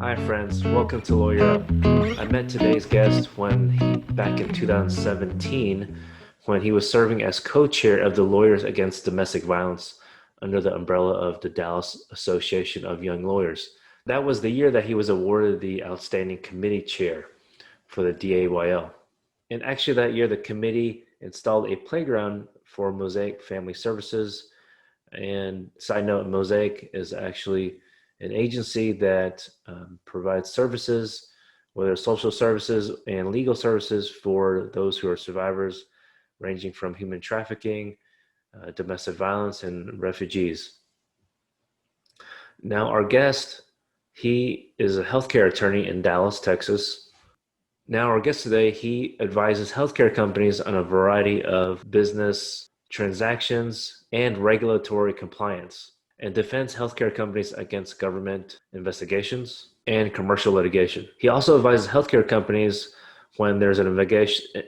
Hi friends, welcome to Lawyer Up. I met today's guest back in 2017 when he was serving as co-chair of the Lawyers Against Domestic Violence under the umbrella of the Dallas Association of Young Lawyers. That was the year that he was awarded the Outstanding Committee Chair for the DAYL. And actually that year the committee installed a playground for Mosaic Family Services. And side note, Mosaic is actually an agency that provides services, whether social services and legal services for those who are survivors, ranging from human trafficking, domestic violence, and refugees. Now, our guest, he is a healthcare attorney in Dallas, Texas. Now, our guest today, he advises healthcare companies on a variety of business transactions and regulatory compliance, and defends healthcare companies against government investigations and commercial litigation. He also advises healthcare companies when there's an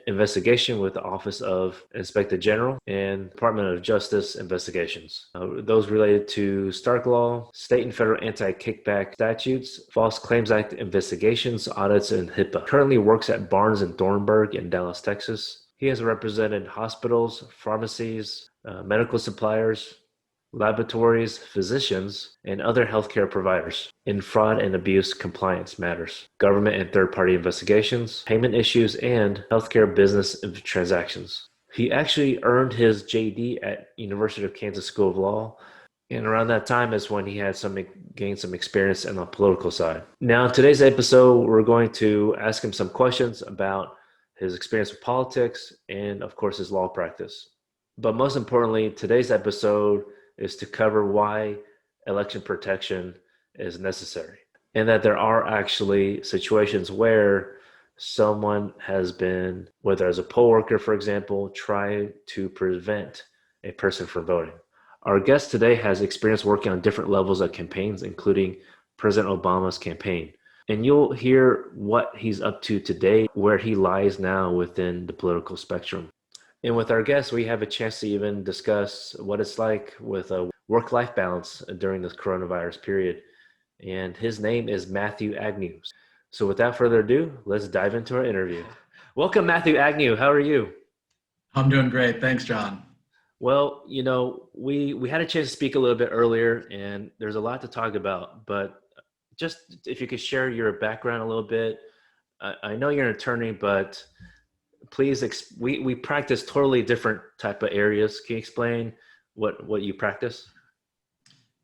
investigation with the Office of Inspector General and Department of Justice investigations. Those related to Stark Law, state and federal anti-kickback statutes, False Claims Act investigations, audits, and HIPAA. Currently works at Barnes Thornburg in Dallas, Texas. He has represented hospitals, pharmacies, medical suppliers, laboratories, physicians, and other healthcare providers in fraud and abuse compliance matters, government and third-party investigations, payment issues, and healthcare business transactions. He actually earned his JD at University of Kansas School of Law, and around that time is when he had gained some experience on the political side. Now, in today's episode, we're going to ask him some questions about his experience with politics and, of course, his law practice. But most importantly, today's episode is to cover why election protection is necessary, and that there are actually situations where someone has been, whether as a poll worker, for example, trying to prevent a person from voting. Our guest today has experience working on different levels of campaigns, including President Obama's campaign. And you'll hear what he's up to today, where he lies now within the political spectrum. And with our guests, we have a chance to even discuss what it's like with a work-life balance during this coronavirus period. And his name is Matthew Agnew. So without further ado, let's dive into our interview. Welcome, Matthew Agnew. How are you? I'm doing great. Thanks, John. Well, we had a chance to speak a little bit earlier, and there's a lot to talk about. But just if you could share your background a little bit. I know you're an attorney, but please, we practice totally different type of areas. Can you explain what you practice?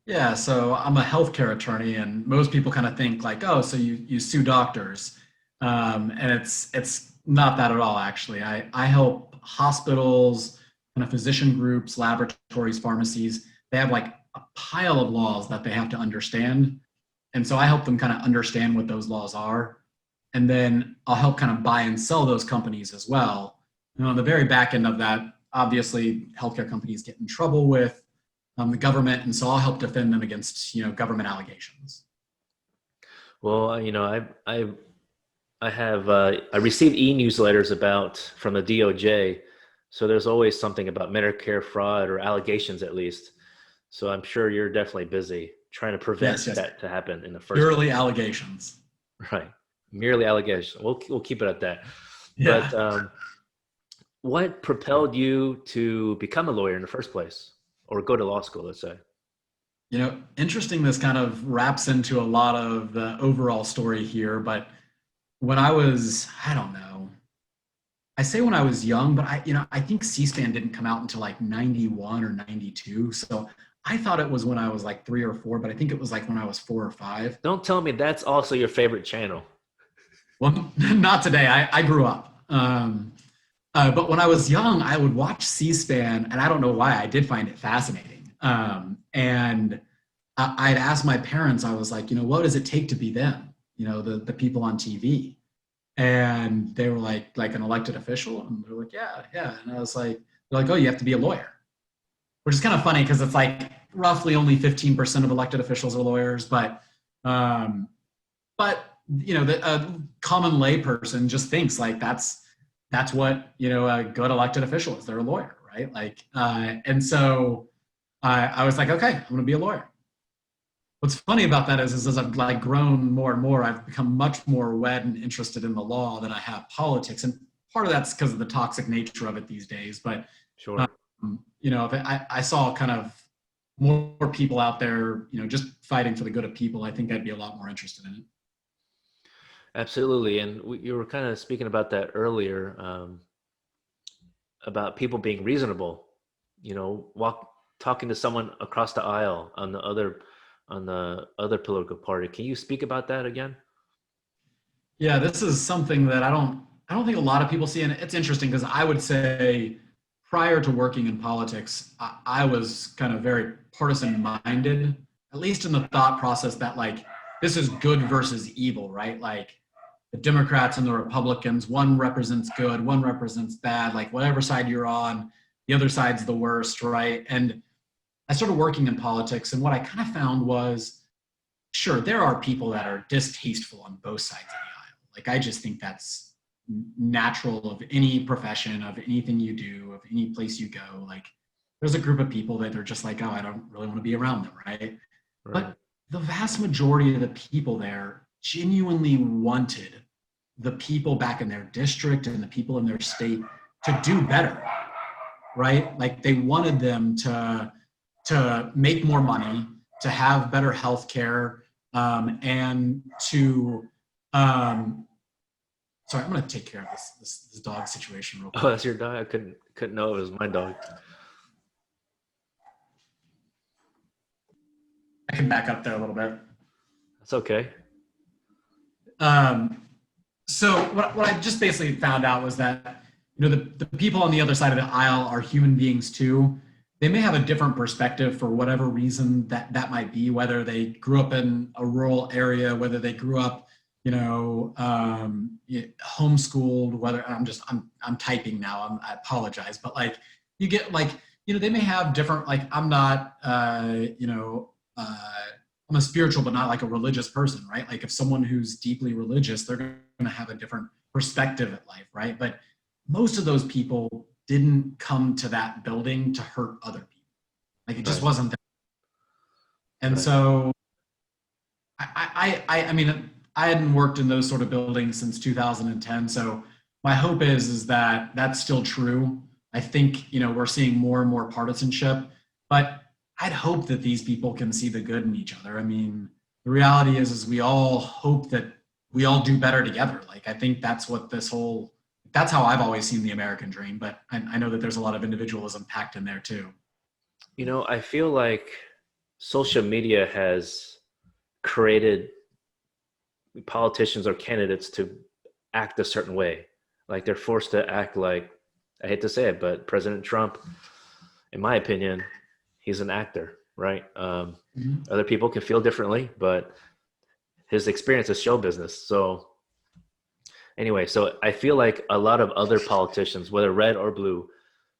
Yeah, so I'm a healthcare attorney, and most people kind of think like, oh, so you sue doctors, and it's not that at all. Actually, I help hospitals, kind of physician groups, laboratories, pharmacies. They have like a pile of laws that they have to understand, and so I help them kind of understand what those laws are. And then I'll help kind of buy and sell those companies as well. And on the very back end of that, obviously, healthcare companies get in trouble with the government, and so I'll help defend them against government allegations. Well, I receive e-newsletters from the DOJ, so there's always something about Medicare fraud or allegations at least. So I'm sure you're definitely busy trying to prevent that to happen in the first Purely place. allegations. Right. Merely allegations. We'll keep it at that. Yeah. But what propelled you to become a lawyer in the first place, or go to law school, let's say? Interesting. This kind of wraps into a lot of the overall story here. But when I was, I don't know, I say when I was young, but I think C-SPAN didn't come out until like 91 or 92. So I thought it was when I was like 3 or 4, but I think it was like when I was 4 or 5. Don't tell me that's also your favorite channel. Well, not today. I grew up. But when I was young, I would watch C-SPAN, and I don't know why. I did find it fascinating. And I'd ask my parents, I was like, what does it take to be them? The people on TV. And they were like an elected official? And they're like, yeah. And I was like, they're like, oh, you have to be a lawyer. Which is kind of funny because it's like roughly only 15% of elected officials are lawyers. But the common lay person just thinks like that's what a good elected official is. They're a lawyer, right? And so I was like, okay, I'm going to be a lawyer. What's funny about that is as I've like grown more and more, I've become much more wed and interested in the law than I have politics. And part of that's because of the toxic nature of it these days. But, Sure. if I saw kind of more people out there, just fighting for the good of people, I think I'd be a lot more interested in it. Absolutely. And you were kind of speaking about that earlier, about people being reasonable, talking to someone across the aisle on the other political party. Can you speak about that again? Yeah, this is something that I don't think a lot of people see, and it's interesting because I would say prior to working in politics, I was kind of very partisan minded, at least in the thought process that like this is good versus evil, right? Like the Democrats and the Republicans, one represents good, one represents bad, like whatever side you're on, the other side's the worst, right? And I started working in politics, and what I kind of found was sure, there are people that are distasteful on both sides of the aisle. Like, I just think that's natural of any profession, of anything you do, of any place you go. Like, there's a group of people that are just like, oh, I don't really want to be around them, right? Right. But the vast majority of the people there genuinely wanted the people back in their district and the people in their state to do better, right? Like they wanted them to make more money, to have better health care, and to sorry, I'm going to take care of this dog situation real Oh, quick. that's your dog? I couldn't know it was my dog. I can back up there a little bit. That's okay. Um, so what I just basically found out was that the people on the other side of the aisle are human beings too. They may have a different perspective for whatever reason that might be, whether they grew up in a rural area, whether they grew up, homeschooled, whether I'm typing now. I apologize, but like you get like they may have different like I'm not I'm a spiritual but not like a religious person, right? Like if someone who's deeply religious, they're going to have a different perspective at life, right? But most of those people didn't come to that building to hurt other people. Like it just Right. wasn't there. And Right. so I mean, I hadn't worked in those sort of buildings since 2010. So my hope is that that's still true. I think, we're seeing more and more partisanship, but I'd hope that these people can see the good in each other. I mean, the reality is we all hope that we all do better together. Like, I think that's what that's how I've always seen the American dream, but I know that there's a lot of individualism packed in there too. I feel like social media has created politicians or candidates to act a certain way. Like they're forced to act like, I hate to say it, but President Trump, in my opinion, he's an actor, right? Mhm. Other people can feel differently, but his experience is show business. So anyway, so I feel like a lot of other politicians, whether red or blue,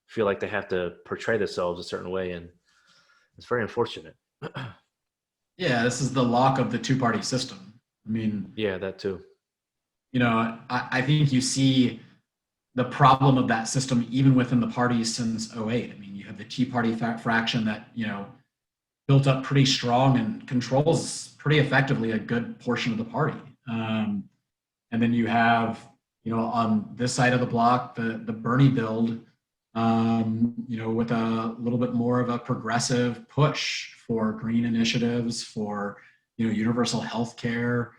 feel like they have to portray themselves a certain way, and it's very unfortunate. Yeah, this is the lock of the two-party system. I mean, Yeah, that too. I think you see the problem of that system even within the parties since '08. I mean, you have the Tea Party fraction that, built up pretty strong and controls pretty effectively a good portion of the party. And then you have, on this side of the block, the Bernie build, with a little bit more of a progressive push for green initiatives, for, universal health care,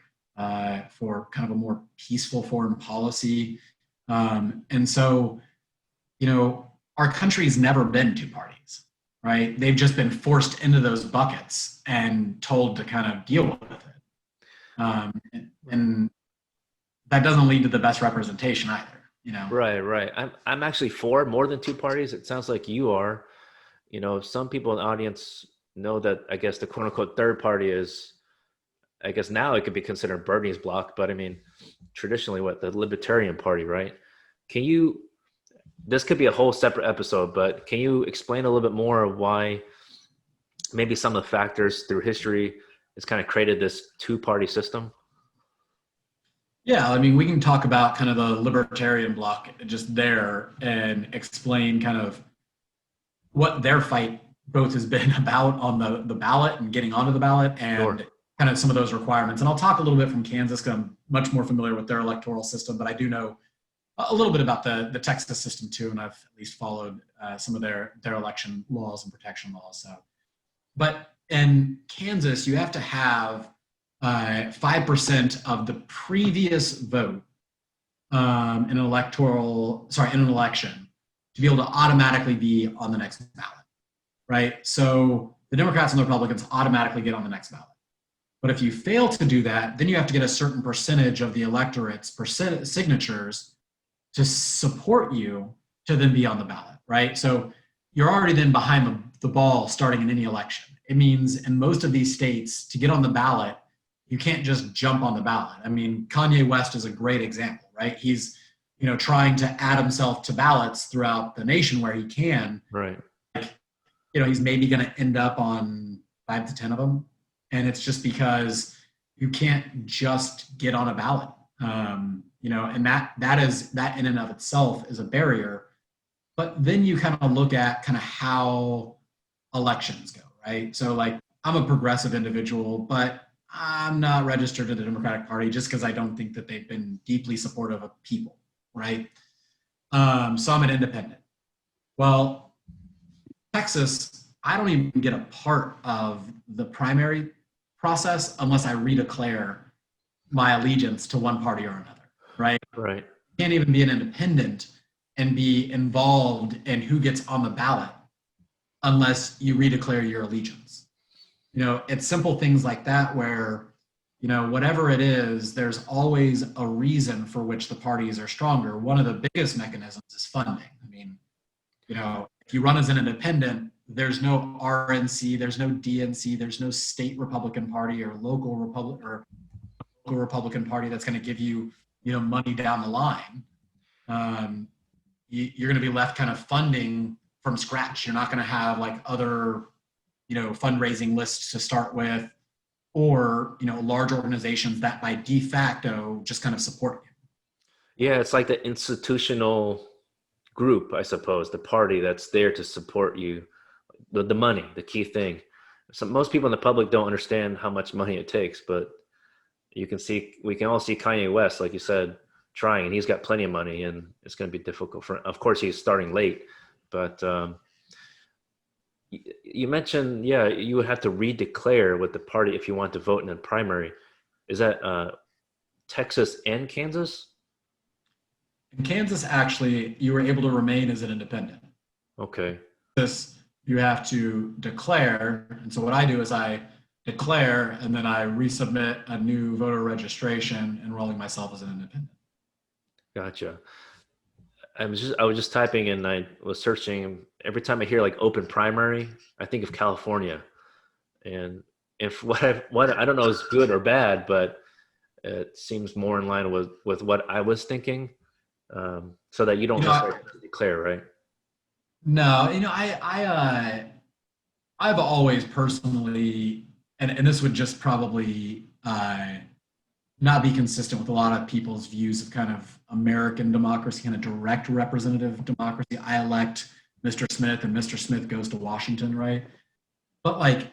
for kind of a more peaceful foreign policy. And so, our country's never been two parties, right? They've just been forced into those buckets and told to kind of deal with it. And that doesn't lead to the best representation either. Right, right. I'm actually for more than two parties. It sounds like you are. Some people in the audience know that I guess the quote unquote third party is, I guess now it could be considered Bernie's bloc, but I mean, traditionally what the Libertarian Party, right? Can you, this could be a whole separate episode, but can you explain a little bit more of why maybe some of the factors through history has kind of created this two-party system? Yeah, I mean, we can talk about kind of the libertarian bloc just there and explain kind of what their fight both has been about on the ballot and getting onto the ballot and Sure. kind of some of those requirements. And I'll talk a little bit from Kansas because I'm much more familiar with their electoral system, but I do know a little bit about the Texas system too, and I've at least followed some of their election laws and protection laws. So, but in Kansas, you have to have 5% of the previous vote in an election to be able to automatically be on the next ballot, right? So the Democrats and the Republicans automatically get on the next ballot. But if you fail to do that, then you have to get a certain percentage of the electorate's signatures to support you to then be on the ballot, right? So you're already then behind the ball starting in any election. It means in most of these states, to get on the ballot, you can't just jump on the ballot. I mean, Kanye West is a great example, right? He's, trying to add himself to ballots throughout the nation where he can. Right. He's maybe going to end up on 5 to 10 of them. And it's just because you can't just get on a ballot. And that in and of itself is a barrier. But then you kind of look at kind of how elections go, right? So like I'm a progressive individual, but I'm not registered to the Democratic Party just because I don't think that they've been deeply supportive of people, right? So I'm an independent. Well, Texas, I don't even get a part of the primary process unless I redeclare my allegiance to one party or another, right? Right. You can't even be an independent and be involved in who gets on the ballot unless you redeclare your allegiance. It's simple things like that where, whatever it is, there's always a reason for which the parties are stronger. One of the biggest mechanisms is funding. I mean, if you run as an independent, there's no RNC, there's no DNC, there's no state Republican Party or local Republican Party that's going to give you, money down the line. You're going to be left kind of funding from scratch. You're not going to have like other, fundraising lists to start with, or, large organizations that by de facto just kind of support you. Yeah, it's like the institutional group, I suppose, the party that's there to support you. The money, the key thing. So most people in the public don't understand how much money it takes, but we can all see Kanye West, like you said, trying, and he's got plenty of money, and it's going to be difficult for him. Of course, he's starting late, but you mentioned, you would have to redeclare with the party if you want to vote in a primary. Is that Texas and Kansas? In Kansas, actually, you were able to remain as an independent. Okay. You have to declare. And so what I do is I declare and then I resubmit a new voter registration, enrolling myself as an independent. Gotcha. I was just typing and I was searching. Every time I hear like open primary, I think of California. And if what I don't know is good or bad, but it seems more in line with what I was thinking. So that you don't necessarily have to declare, right? No, I've always personally, and this would just probably not be consistent with a lot of people's views of kind of American democracy, kind of direct representative democracy. I elect Mr. Smith and Mr. Smith goes to Washington, right? But like,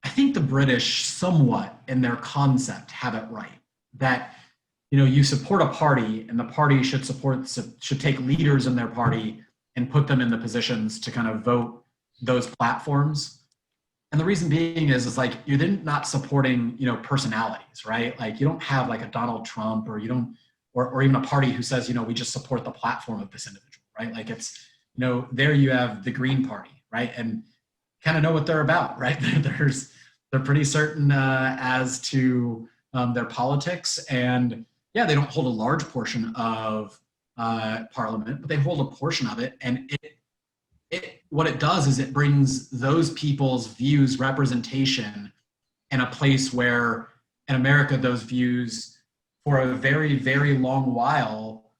I think the British somewhat in their concept have it right that, you support a party and the party should take leaders in their party and put them in the positions to kind of vote those platforms. And the reason being is like you're then not supporting, personalities, right? Like you don't have like a Donald Trump or you don't, or even a party who says, we just support the platform of this individual, right? Like it's, there you have the Green Party, right? And kind of know what they're about, right? They're pretty certain as to their politics, and yeah, they don't hold a large portion of parliament, but they hold a portion of it, and what it does is it brings those people's views representation in a place where in America those views for a very, very long while,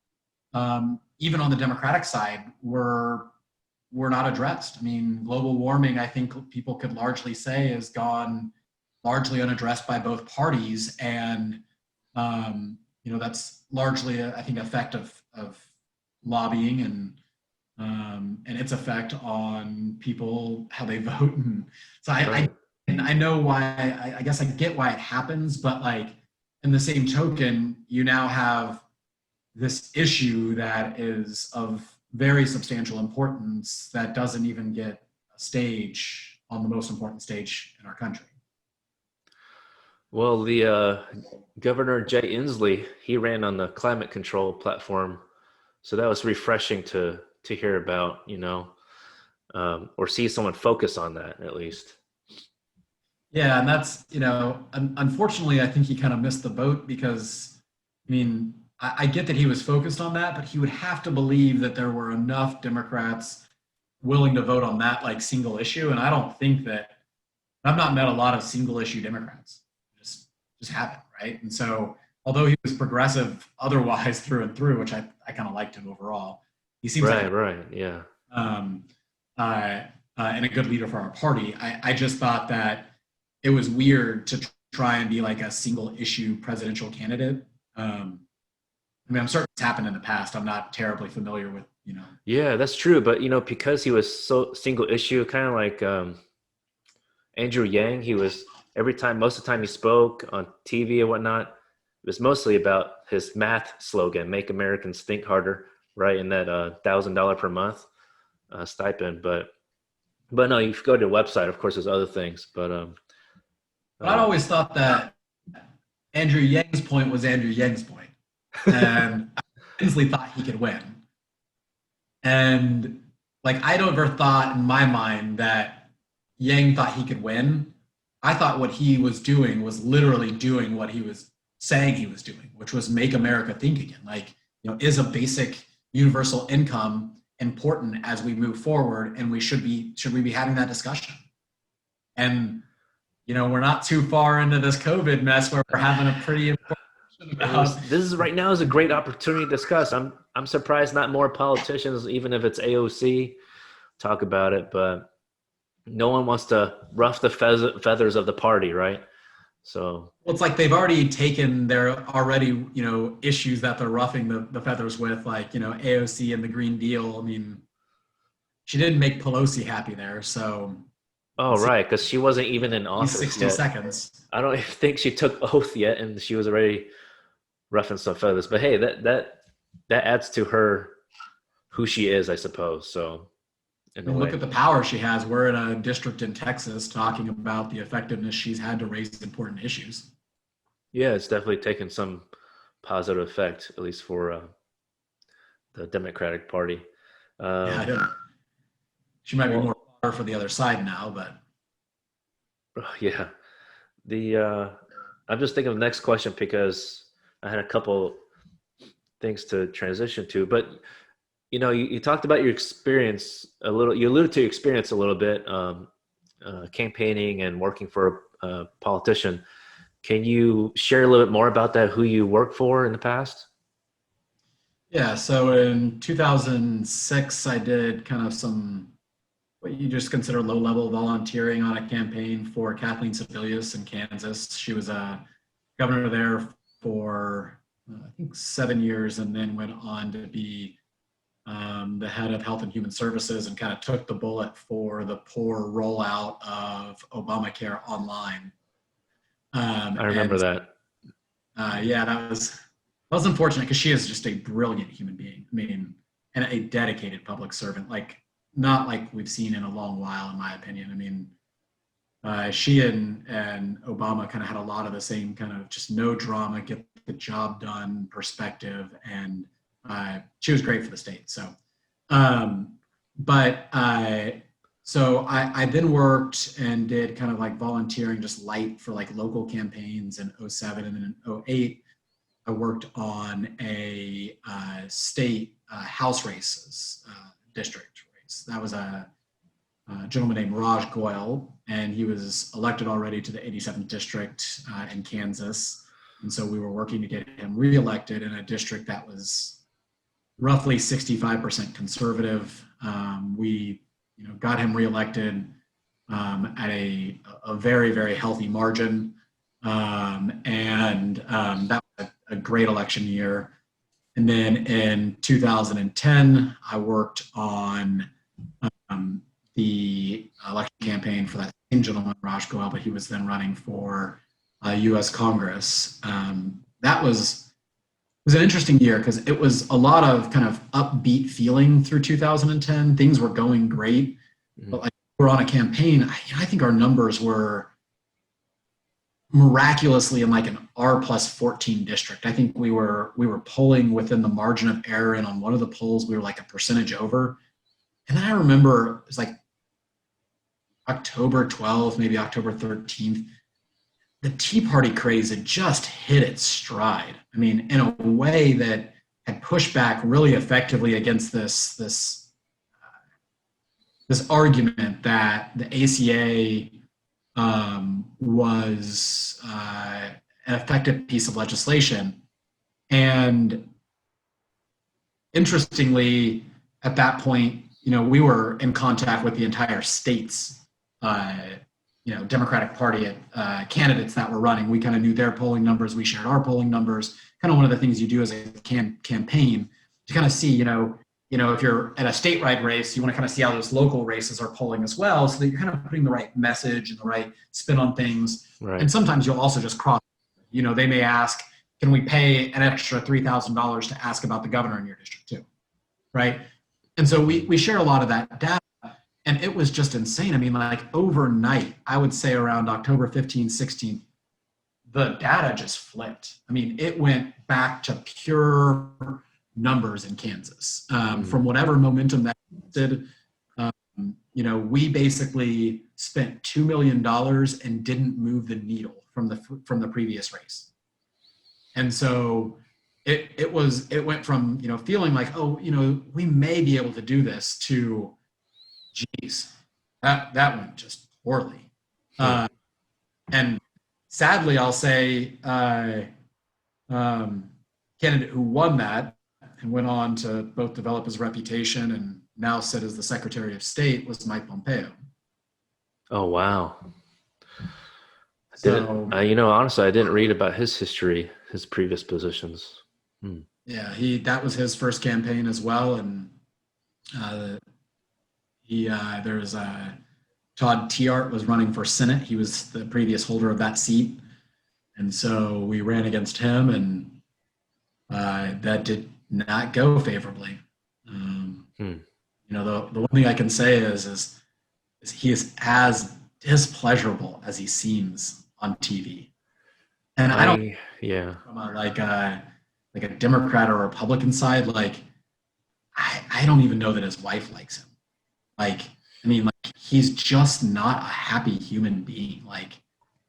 even on the Democratic side, were not addressed. I mean, global warming, I think people could largely say, has gone largely unaddressed by both parties, and that's largely, I think, effect of lobbying and and its effect on people, how they vote. And so Right. and I know why, I guess I get why it happens, but like in the same token, you now have this issue that is of very substantial importance that doesn't even get a stage on the most important stage in our country. Well, the Governor Jay Inslee, he ran on the climate control platform, so that was refreshing to hear about, or see someone focus on that at least. Yeah, and that's, unfortunately, I think he kind of missed the boat because, I mean, I get that he was focused on that, but he would have to believe that there were enough Democrats willing to vote on that like single issue. And I don't think that, I've not met a lot of single issue Democrats. Just haven't, right? And so, although he was progressive otherwise through and through, which I kind of liked him overall, he seems like Right, right, yeah. um, uh, and a good leader for our party. I just thought that it was weird to try and be like a single issue presidential candidate. I mean, I'm certain it's happened in the past. I'm not terribly familiar with, Yeah, that's true. But because he was so single issue, kind of like Andrew Yang, he was most of the time he spoke on TV and whatnot, it was mostly about his math slogan, "Make Americans Think Harder," right? And that $1,000 per month stipend. But no, you go to the website. Of course, there's other things, but but I always thought that Andrew Yang's point was Andrew Yang's point, and Inslee thought he could win. And like, I don't ever thought in my mind that Yang thought he could win. I thought what he was doing was literally doing what he was saying he was doing, which was make America think again. Like, is a basic universal income important as we move forward? And should we be having that discussion? And, we're not too far into this COVID mess where we're having a pretty important about. this is right now is a great opportunity to discuss. I'm surprised not more politicians, even if it's AOC, talk about it, but no one wants to ruff the feathers of the party, right? So Well, it's like they've already taken their already, issues that they're roughing the feathers with, like, AOC and the Green Deal. I mean, she didn't make Pelosi happy there. So oh let's see, right, because she wasn't even in office 60 yet. seconds. I don't even think she took oath yet, and she was already roughing some feathers. But hey, that adds to her who she is, I suppose. So in a And look way, at the power she has. We're in a district in Texas talking about the effectiveness she's had to raise important issues. yeah, it's definitely taken some positive effect, at least for the Democratic Party. Yeah, I Um, don't. She might be more well, for the other side now, but yeah, the I'm just thinking of the next question because I had a couple things to transition to, but you talked about your experience a little. You alluded to your experience a little bit, campaigning and working for a politician. Can you share a little bit more about that? Who you worked for in the past? yeah. So in 2006, I did kind of some what you just consider low-level volunteering on a campaign for Kathleen Sebelius in Kansas. She was a governor there for I think 7 years, and then went on to be the head of Health and Human Services, and kind of took the bullet for the poor rollout of Obamacare online. I remember And that. yeah, that was unfortunate because she is just a brilliant human being. I mean, and a dedicated public servant, like not like we've seen in a long while, in my opinion. I mean, she and Obama kind of had a lot of the same kind of just no drama, get the job done perspective, and she was great for the state. So, um, but I then worked and did kind of like volunteering, just light for like local campaigns in '07, and then in '08, I worked on a state house races district race. That was a gentleman named Raj Goyal, and he was elected already to the 87th district in Kansas. And so we were working to get him reelected in a district that was roughly 65% conservative. We got him reelected at a very, very healthy margin. And that was a great election year. And then in 2010, I worked on the election campaign for that same gentleman, Raj Goel, but he was then running for U.S. Congress. That was an interesting year because it was a lot of kind of upbeat feeling through 2010. Things were going great, Mhm. but like we were on a campaign. I think our numbers were miraculously in like an R plus 14 district. I think we were polling within the margin of error, and on one of the polls we were like a percentage over. And then I remember it was like October 12th, maybe October 13th. The Tea Party craze had just hit its stride. I mean, in a way that had pushed back really effectively against this argument that the ACA was an effective piece of legislation. And interestingly, at that point, we were in contact with the entire state's, uh, Democratic Party candidates that were running. We kind of knew their polling numbers. We shared our polling numbers. Kind of one of the things you do as a campaign to kind of see, if you're at a statewide race, you want to kind of see how those local races are polling as well, so that you're kind of putting the right message and the right spin on things. Right. And sometimes you'll also just cross. They may ask, "Can we pay an extra $3,000 to ask about the governor in your district too?" Right? And so we share a lot of that data, and it was just insane. I mean, like overnight, I would say around October 15th, 16th, the data just flipped. I mean, it went back to pure numbers in Kansas. From whatever momentum that did, we basically spent $2 million and didn't move the needle from the previous race. And so it went from, feeling like, oh, we may be able to do this to, geez, that went just poorly. And sadly, I'll say, candidate who won that and went on to both develop his reputation and now sit as the Secretary of State was Mike Pompeo. Oh, wow. So Honestly, I didn't read about his history, his previous positions. yeah, that was his first campaign as well, and there's Todd Tiart was running for Senate. He was the previous holder of that seat, and so we ran against him, and that did not go favorably. The one thing I can say is he is as displeasurable as he seems on TV, and I don't from like a Democrat or Republican side, like I don't even know that his wife likes him. Like, I mean, like he's just not a happy human being. Like,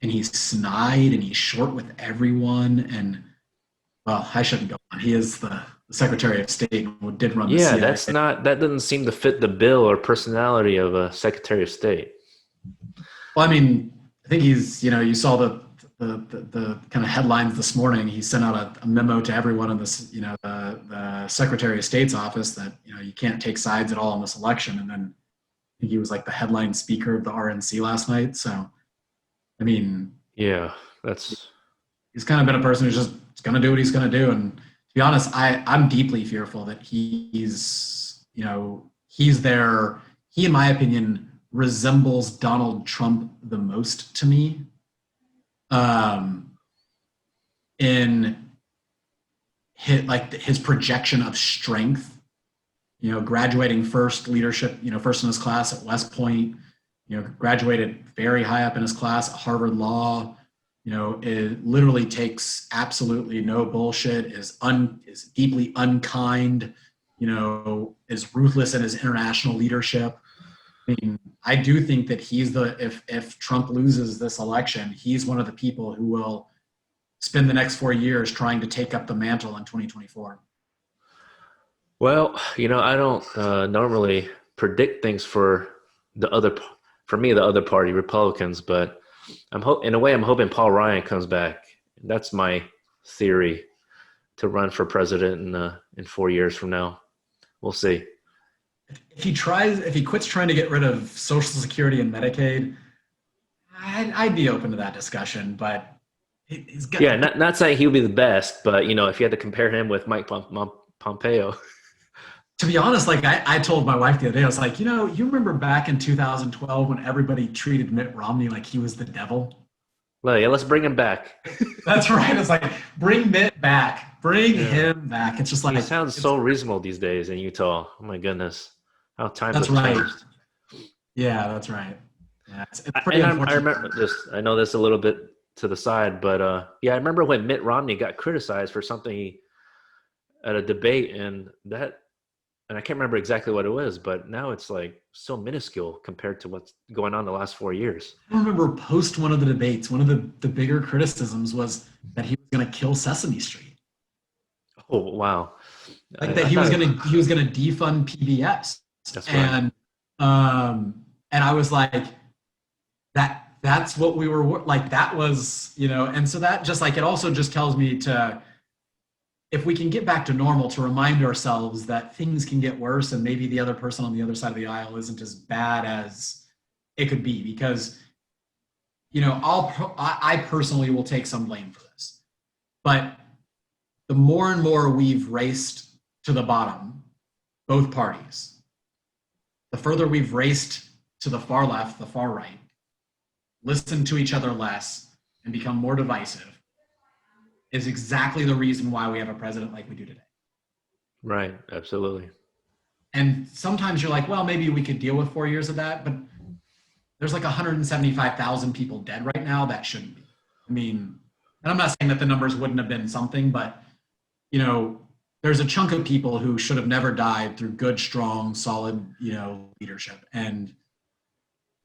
and he's snide and he's short with everyone. And well, I shouldn't go on. He is the Secretary of State who did run the CIA. That doesn't seem to fit the bill or personality of a Secretary of State. Well, I mean, I think he's, you saw the kind of headlines this morning. He sent out a memo to everyone in this, the Secretary of State's office that, you can't take sides at all in this election. And then I think he was like the headline speaker of the RNC last night. So, I mean, yeah, he's kind of been a person who's just going to do what he's going to do. And to be honest, I'm deeply fearful that he's there. He, in my opinion, resembles Donald Trump the most to me. In his projection of strength, graduating first leadership, first in his class at West Point, graduated very high up in his class at Harvard Law. It literally takes absolutely no bullshit, is deeply unkind, is ruthless in his international leadership. I mean, I do think that he's if Trump loses this election, he's one of the people who will spend the next 4 years trying to take up the mantle in 2024. Well, I don't normally predict things for the other party, Republicans, but I'm hoping Paul Ryan comes back. That's my theory, to run for president in 4 years from now. We'll see. If he quits trying to get rid of Social Security and Medicaid, I'd be open to that discussion. But He's got, Yeah, not saying he would be the best, but if you had to compare him with Pompeo. to be honest, like I told my wife the other day, I was like, you remember back in 2012 when everybody treated Mitt Romney like he was the devil? Well, yeah, let's bring him back. That's right. It's like, bring Mitt back, bring Yeah. him back. It's just He like, sounds so reasonable these days in Utah. Oh my goodness, how times that's have right. changed. Yeah, that's right. Yeah, it's pretty I unfortunate. remember this. I know this a little bit to the side, but yeah, I remember when Mitt Romney got criticized for something at a debate, and I can't remember exactly what it was, but now it's like so minuscule compared to what's going on the last 4 years. I remember post one of the debates, one of the bigger criticisms was that he was going to kill Sesame Street. Oh wow, Like that I thought he was gonna defund PBS, that's right. and and I was like, that's what we were like. That was, and so that just like, it also just tells me to, if we can get back to normal, to remind ourselves that things can get worse, and maybe the other person on the other side of the aisle isn't as bad as it could be, because I personally will take some blame for this, but the more and more we've raced to the bottom, both parties, the further we've raced to the far left, the far right, listened to each other less, and become more divisive, is exactly the reason why we have a president like we do today. Right, absolutely. And sometimes you're like, well, maybe we could deal with 4 years of that, but there's like 175,000 people dead right now. That shouldn't be. I mean, and I'm not saying that the numbers wouldn't have been something, but there's a chunk of people who should have never died through good, strong, solid, leadership. And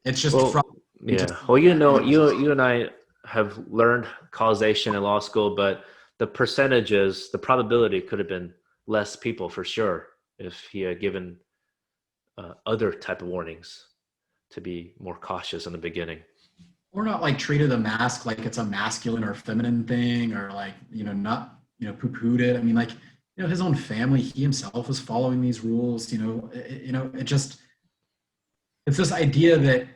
it's just Well, frustrating to yeah. see Well, that. you and I have learned causation in law school, but the percentages, the probability could have been less people for sure if he had given other type of warnings to be more cautious in the beginning. We're not like treated the mask like it's a masculine or feminine thing, or like, not, poo-pooed it. I mean, like, his own family, he himself was following these rules, it just, it's this idea that,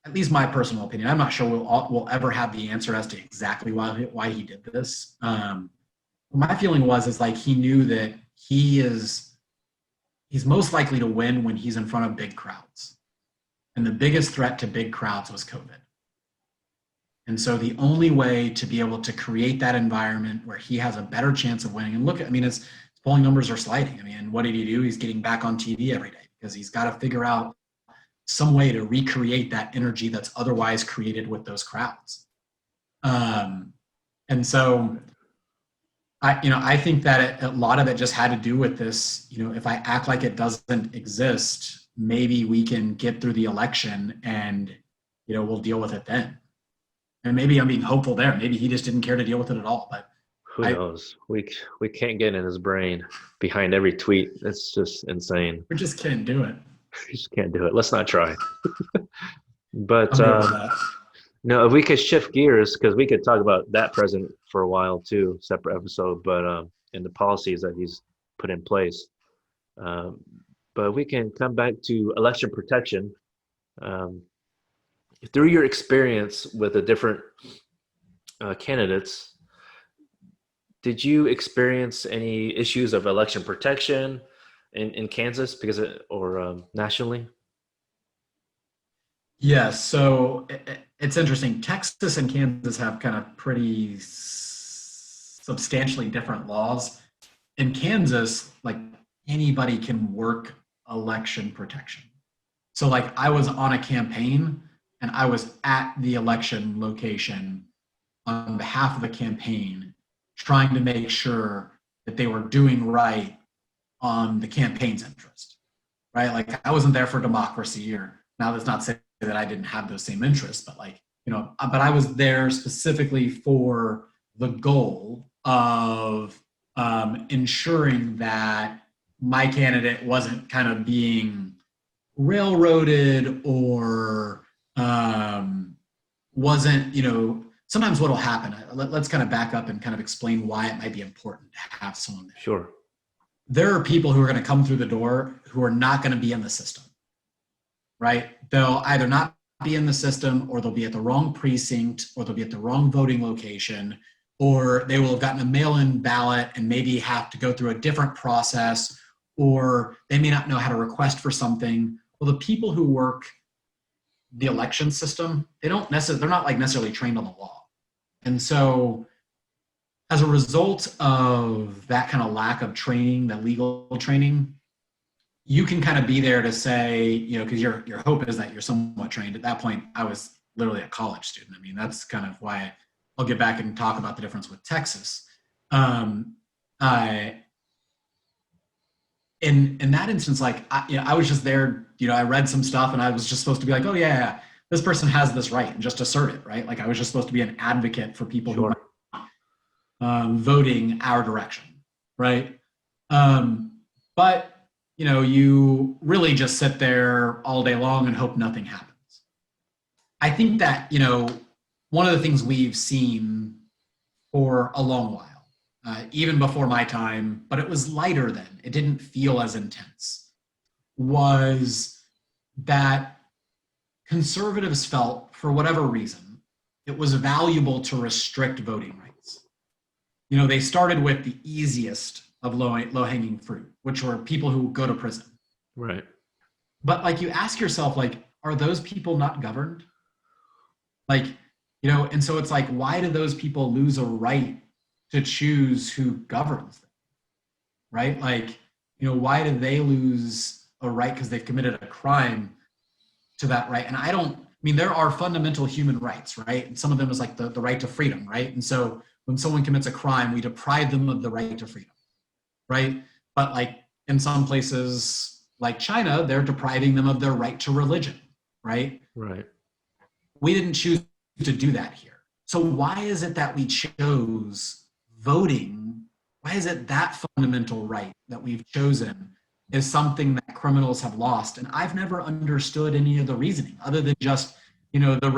at least my personal opinion, I'm not sure we'll ever have the answer as to exactly why he did this. My feeling is like, he knew that he's most likely to win when he's in front of big crowds. And the biggest threat to big crowds was COVID. And so the only way to be able to create that environment where he has a better chance of winning, and look, I mean, his polling numbers are sliding. I mean, what did he do? He's getting back on TV every day because he's got to figure out some way to recreate that energy that's otherwise created with those crowds. And so I think that a lot of it just had to do with this, if I act like it doesn't exist, maybe we can get through the election and, we'll deal with it then. And maybe I'm being hopeful there. Maybe he just didn't care to deal with it at all. But Who knows? We can't get in his brain behind every tweet. That's just insane. we just can't do it. We just can't do it. Let's not try. But I'm good with that. no, if we could shift gears, because we could talk about that president for a while too, separate episode. But and the policies that he's put in place. Um, but we can come back to election protection. Um, through your experience with the different candidates, did you experience any issues of election protection in Kansas or nationally? Yeah, so it's interesting. Texas and Kansas have kind of pretty substantially different laws. In Kansas, like, anybody can work election protection. So like, I was on a campaign and I was at the election location on behalf of the campaign, trying to make sure that they were doing right on the campaign's interest, right? Like, I wasn't there for democracy, or, now that's not saying that I didn't have those same interests, but like, but I was there specifically for the goal of ensuring that my candidate wasn't kind of being railroaded, or wasn't, sometimes what will happen, let's kind of back up and kind of explain why it might be important to have someone there. Sure. There are people who are going to come through the door who are not going to be in the system, right? They'll either not be in the system, or they'll be at the wrong precinct, or they'll be at the wrong voting location, or they will have gotten a mail-in ballot and maybe have to go through a different process, or they may not know how to request for something. Well, the people who work the election system, they're not like necessarily trained on the law. And so as a result of that kind of lack of training, that legal training, you can kind of be there to say, you know, because your hope is that you're somewhat trained. At that point, I was literally a college student. I mean, that's kind of why I'll get back and talk about the difference with Texas. In that instance, like, I was just there, you know, I read some stuff and I was just supposed to be like, oh yeah, this person has this right, and just assert it, right? Like I was just supposed to be an advocate for people who are voting our direction, right? But you know, you really just sit there all day long and hope nothing happens. I think that, you know, one of the things we've seen for a long while, even before my time, but it was lighter then, it didn't feel as intense, was that conservatives felt, for whatever reason, it was valuable to restrict voting rights. You know, they started with the easiest of low-hanging fruit, which were people who go to prison. Right. But like, you ask yourself, like, are those people not governed? Like, you know, and so it's like, why do those people lose a right to choose who governs them? Right? Like, you know, why do they lose a right because they've committed a crime to that right? And I mean, there are fundamental human rights, right? And some of them is like the right to freedom, right? And so when someone commits a crime, we deprive them of the right to freedom, right? But like in some places like China, they're depriving them of their right to religion, right? Right. We didn't choose to do that here. So why is it that we chose voting? Why is it that fundamental right that we've chosen is something that criminals have lost? And I've never understood any of the reasoning other than just, you know, the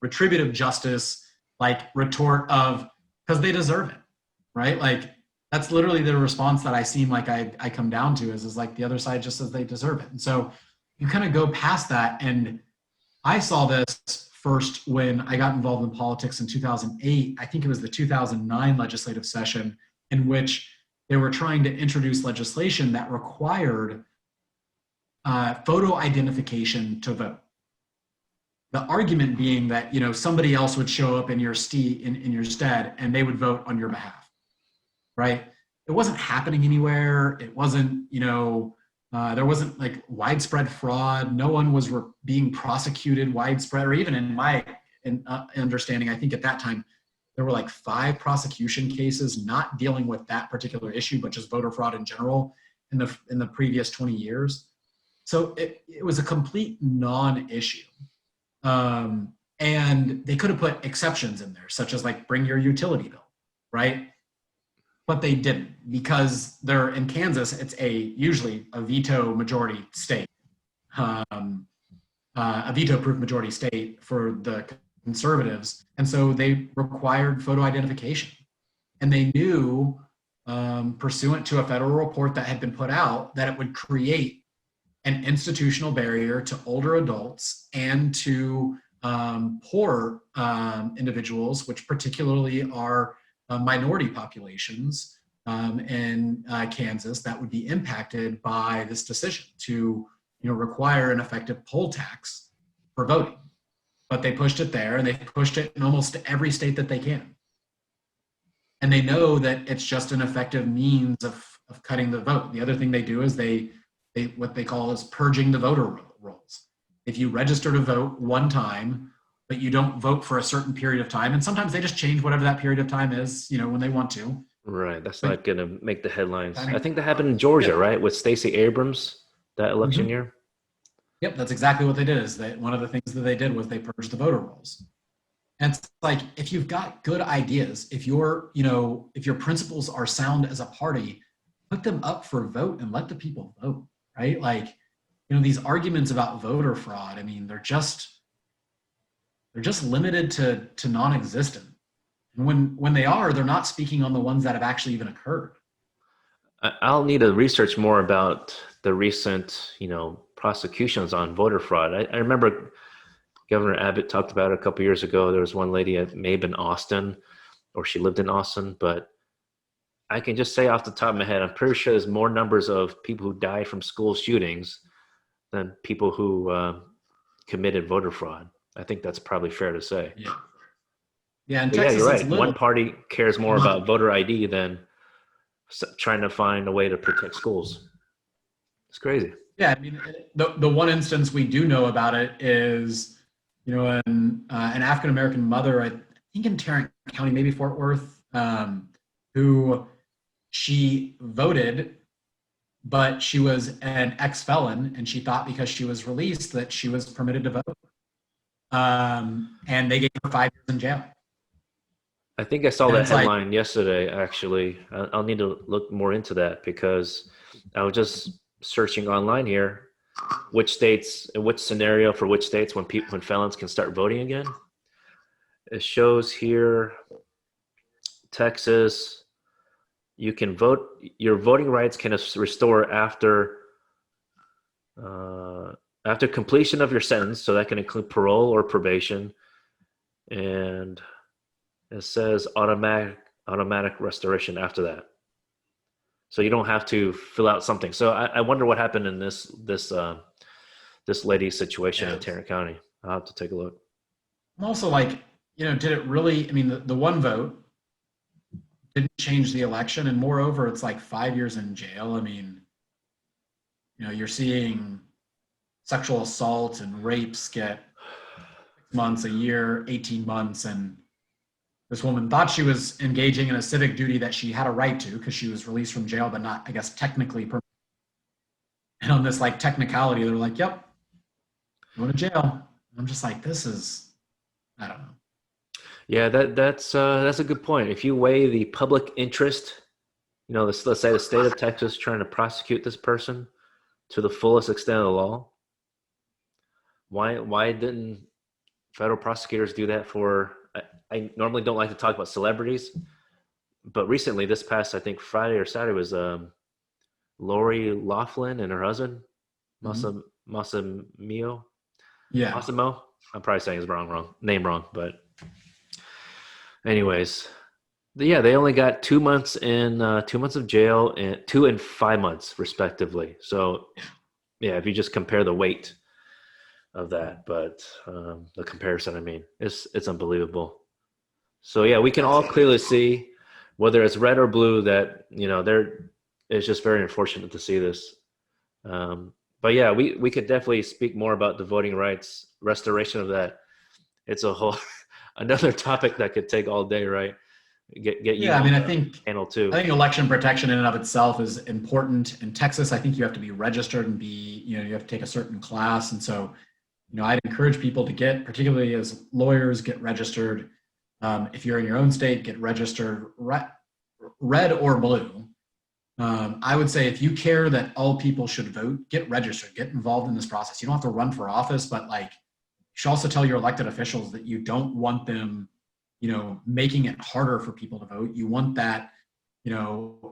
retributive justice, like retort of, because they deserve it, right? Like that's literally the response that I seem like I come down to is like the other side just says they deserve it. And so you kind of go past that. And I saw this first when I got involved in politics in 2008. I think it was the 2009 legislative session in which they were trying to introduce legislation that required photo identification to vote. The argument being that, you know, somebody else would show up in your stead and they would vote on your behalf, right? It wasn't happening anywhere. It wasn't, you know, there wasn't like widespread fraud. No one was being prosecuted widespread, or even in my understanding, I think at that time, there were like 5 prosecution cases not dealing with that particular issue, but just voter fraud in general in the previous 20 years. So it was a complete non-issue. And they could have put exceptions in there, such as like bring your utility bill, right? But they didn't, because they're in Kansas, it's usually a veto majority state, a veto-proof majority state for the conservatives. And so they required photo identification. And they knew, pursuant to a federal report that had been put out, that it would create an institutional barrier to older adults and to poor individuals, which particularly are minority populations in Kansas that would be impacted by this decision to, you know, require an effective poll tax for voting. But they pushed it there, and they pushed it in almost every state that they can. And they know that it's just an effective means of cutting the vote. The other thing they do is they what they call is purging the voter rolls. If you register to vote one time, but you don't vote for a certain period of time, and sometimes they just change whatever that period of time is, you know, when they want to. Right. That's not going to make the headlines. I think that happened in Georgia, right? With Stacey Abrams, that election year. Yep, that's exactly what they did. Is that one of the things that they did was they purged the voter rolls. And it's like, if you've got good ideas, if your principles are sound as a party, put them up for vote and let the people vote, right? Like, you know, these arguments about voter fraud, I mean, they're just limited to non-existent. And when they are, they're not speaking on the ones that have actually even occurred. I'll need to research more about the recent, you know, prosecutions on voter fraud. I remember Governor Abbott talked about it a couple years ago. There was one lady, it may have been Austin, or she lived in Austin, but I can just say off the top of my head, I'm pretty sure there's more numbers of people who died from school shootings than people who committed voter fraud. I think that's probably fair to say. Yeah. Yeah, in But yeah, you're Texas, it's right. One little. party cares more about voter ID than trying to find a way to protect schools. It's crazy. Yeah, I mean, the one instance we do know about it is, an African American mother, I think in Tarrant County, maybe Fort Worth, who she voted, but she was an ex-felon, and she thought because she was released that she was permitted to vote, and they gave her 5 years in jail. I think I saw And that it's like, headline yesterday, actually. I'll need to look more into that because I was just searching online here which states, in which scenario for which states when felons can start voting again. It shows here Texas, you can vote, your voting rights can restore after completion of your sentence, so that can include parole or probation, and it says automatic restoration after that. So you don't have to fill out something. So I wonder what happened in this lady's situation in Tarrant County. I'll have to take a look. I'm also like, did it really? I mean, the one vote didn't change the election, and moreover, it's like 5 years in jail. I mean, you're seeing sexual assaults and rapes get 6 months, a year, 18 months, and this woman thought she was engaging in a civic duty that she had a right to because she was released from jail, but not, I guess, technically. And on this like technicality, they're like, "Yep, going to jail." And I'm just like, this is, I don't know. Yeah, that's a good point. If you weigh the public interest, let's say the state of Texas trying to prosecute this person to the fullest extent of the law, why didn't federal prosecutors do that for? I normally don't like to talk about celebrities, but recently, this past I think Friday or Saturday was Lori Loughlin and her husband, Massimo. Yeah. Massimo. I'm probably saying his name wrong, but anyways, yeah, they only got 2 months in 2 months of jail and 2 and 5 months respectively. So yeah, if you just compare the weight of that, but the comparison, I mean, it's unbelievable. So yeah, we can all clearly see, whether it's red or blue, that it's just very unfortunate to see this. But yeah, we could definitely speak more about the voting rights restoration of that. It's a whole another topic that could take all day, right? Get you. Yeah, I mean, I think panel too. I think election protection in and of itself is important. In Texas, I think you have to be registered and you have to take a certain class, and so I'd encourage people to get, particularly as lawyers, get registered. If you're in your own state, get registered, red or blue. I would say if you care that all people should vote, get registered, get involved in this process. You don't have to run for office, but you should also tell your elected officials that you don't want them, making it harder for people to vote. You want that,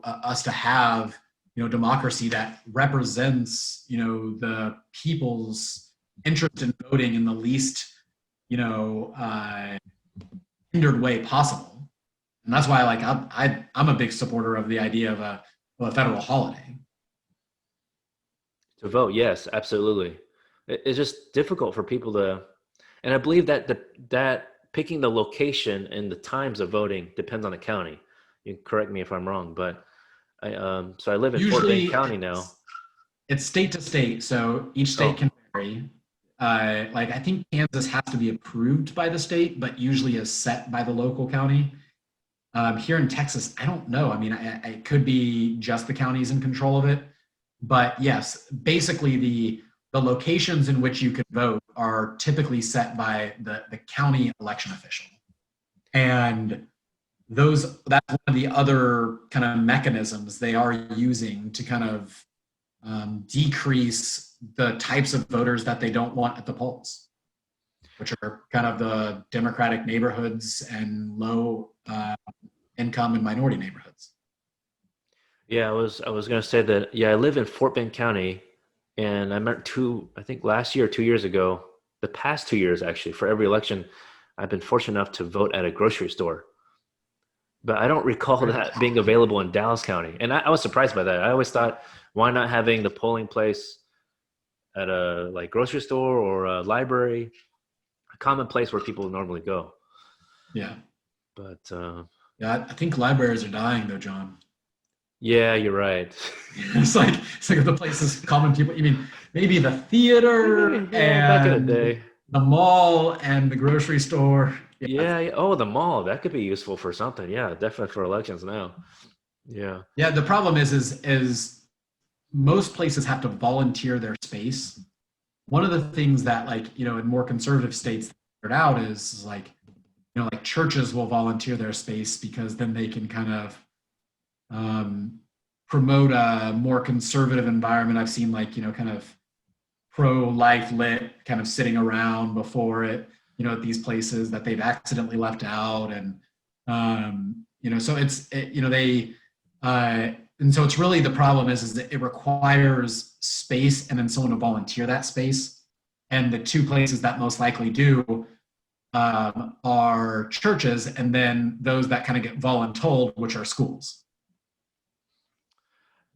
us to have, democracy that represents, the people's interest in voting in the least, hindered way possible. And that's why, I'm a big supporter of the idea of a federal holiday. To vote, yes, absolutely. It's just difficult for people to, and I believe that that picking the location and the times of voting depends on the county. You can correct me if I'm wrong, but I live in Fort Bend County now. It's state to state, so each state can vary. I think Kansas has to be approved by the state, but usually is set by the local county. Here in Texas, I don't know. I mean, it could be just the counties in control of it, but yes, basically the locations in which you can vote are typically set by the county election official, and that's one of the other kind of mechanisms they are using to kind of decrease the types of voters that they don't want at the polls, which are kind of the Democratic neighborhoods and low income and minority neighborhoods. Yeah, I was going to say that. Yeah, I live in Fort Bend County, And I remember I think last year or 2 years ago, the past 2 years actually, for every election, I've been fortunate enough to vote at a grocery store. But I don't recall Right. that being available in Dallas County. And I was surprised by that. I always thought, why not having the polling place at a like grocery store or a library, a common place where people normally go. Yeah. But Yeah. I think libraries are dying though, John. yeah, you're right. It's like the places common people. You mean maybe the theater Yeah, back in the and day. the mall and the grocery store. Yeah. Yeah, yeah. Oh, the mall. That could be useful for something. Yeah, definitely for elections now. Yeah. Yeah. The problem is most places have to volunteer their space. One of the things that in more conservative states figured out is like, like churches will volunteer their space because then they can kind of um, promote a more conservative environment. I've seen kind of pro-life lit kind of sitting around before it, at these places that they've accidentally left out. And, so they, and so it's really the problem is that it requires space and then someone to volunteer that space. And the two places that most likely do are churches and then those that kind of get voluntold, which are schools.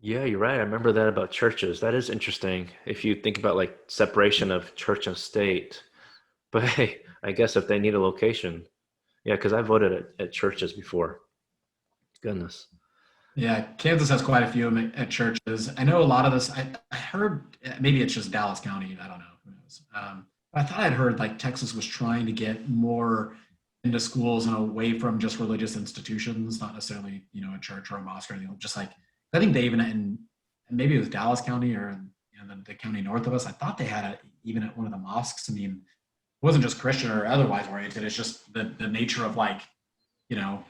Yeah, you're right. I remember that about churches. That is interesting. If you think about like separation of church and state. But hey, I guess if they need a location, yeah, because I voted at churches before. Goodness. Yeah, Kansas has quite a few at churches. I know a lot of this. I heard maybe it's just Dallas County. I don't know. Who knows? But I thought I'd heard like Texas was trying to get more into schools and away from just religious institutions, not necessarily a church or a mosque or anything. Just like I think they even and maybe it was Dallas County or the county north of us. I thought they had it even at one of the mosques. I mean, it wasn't just Christian or otherwise oriented. It's just the nature of you know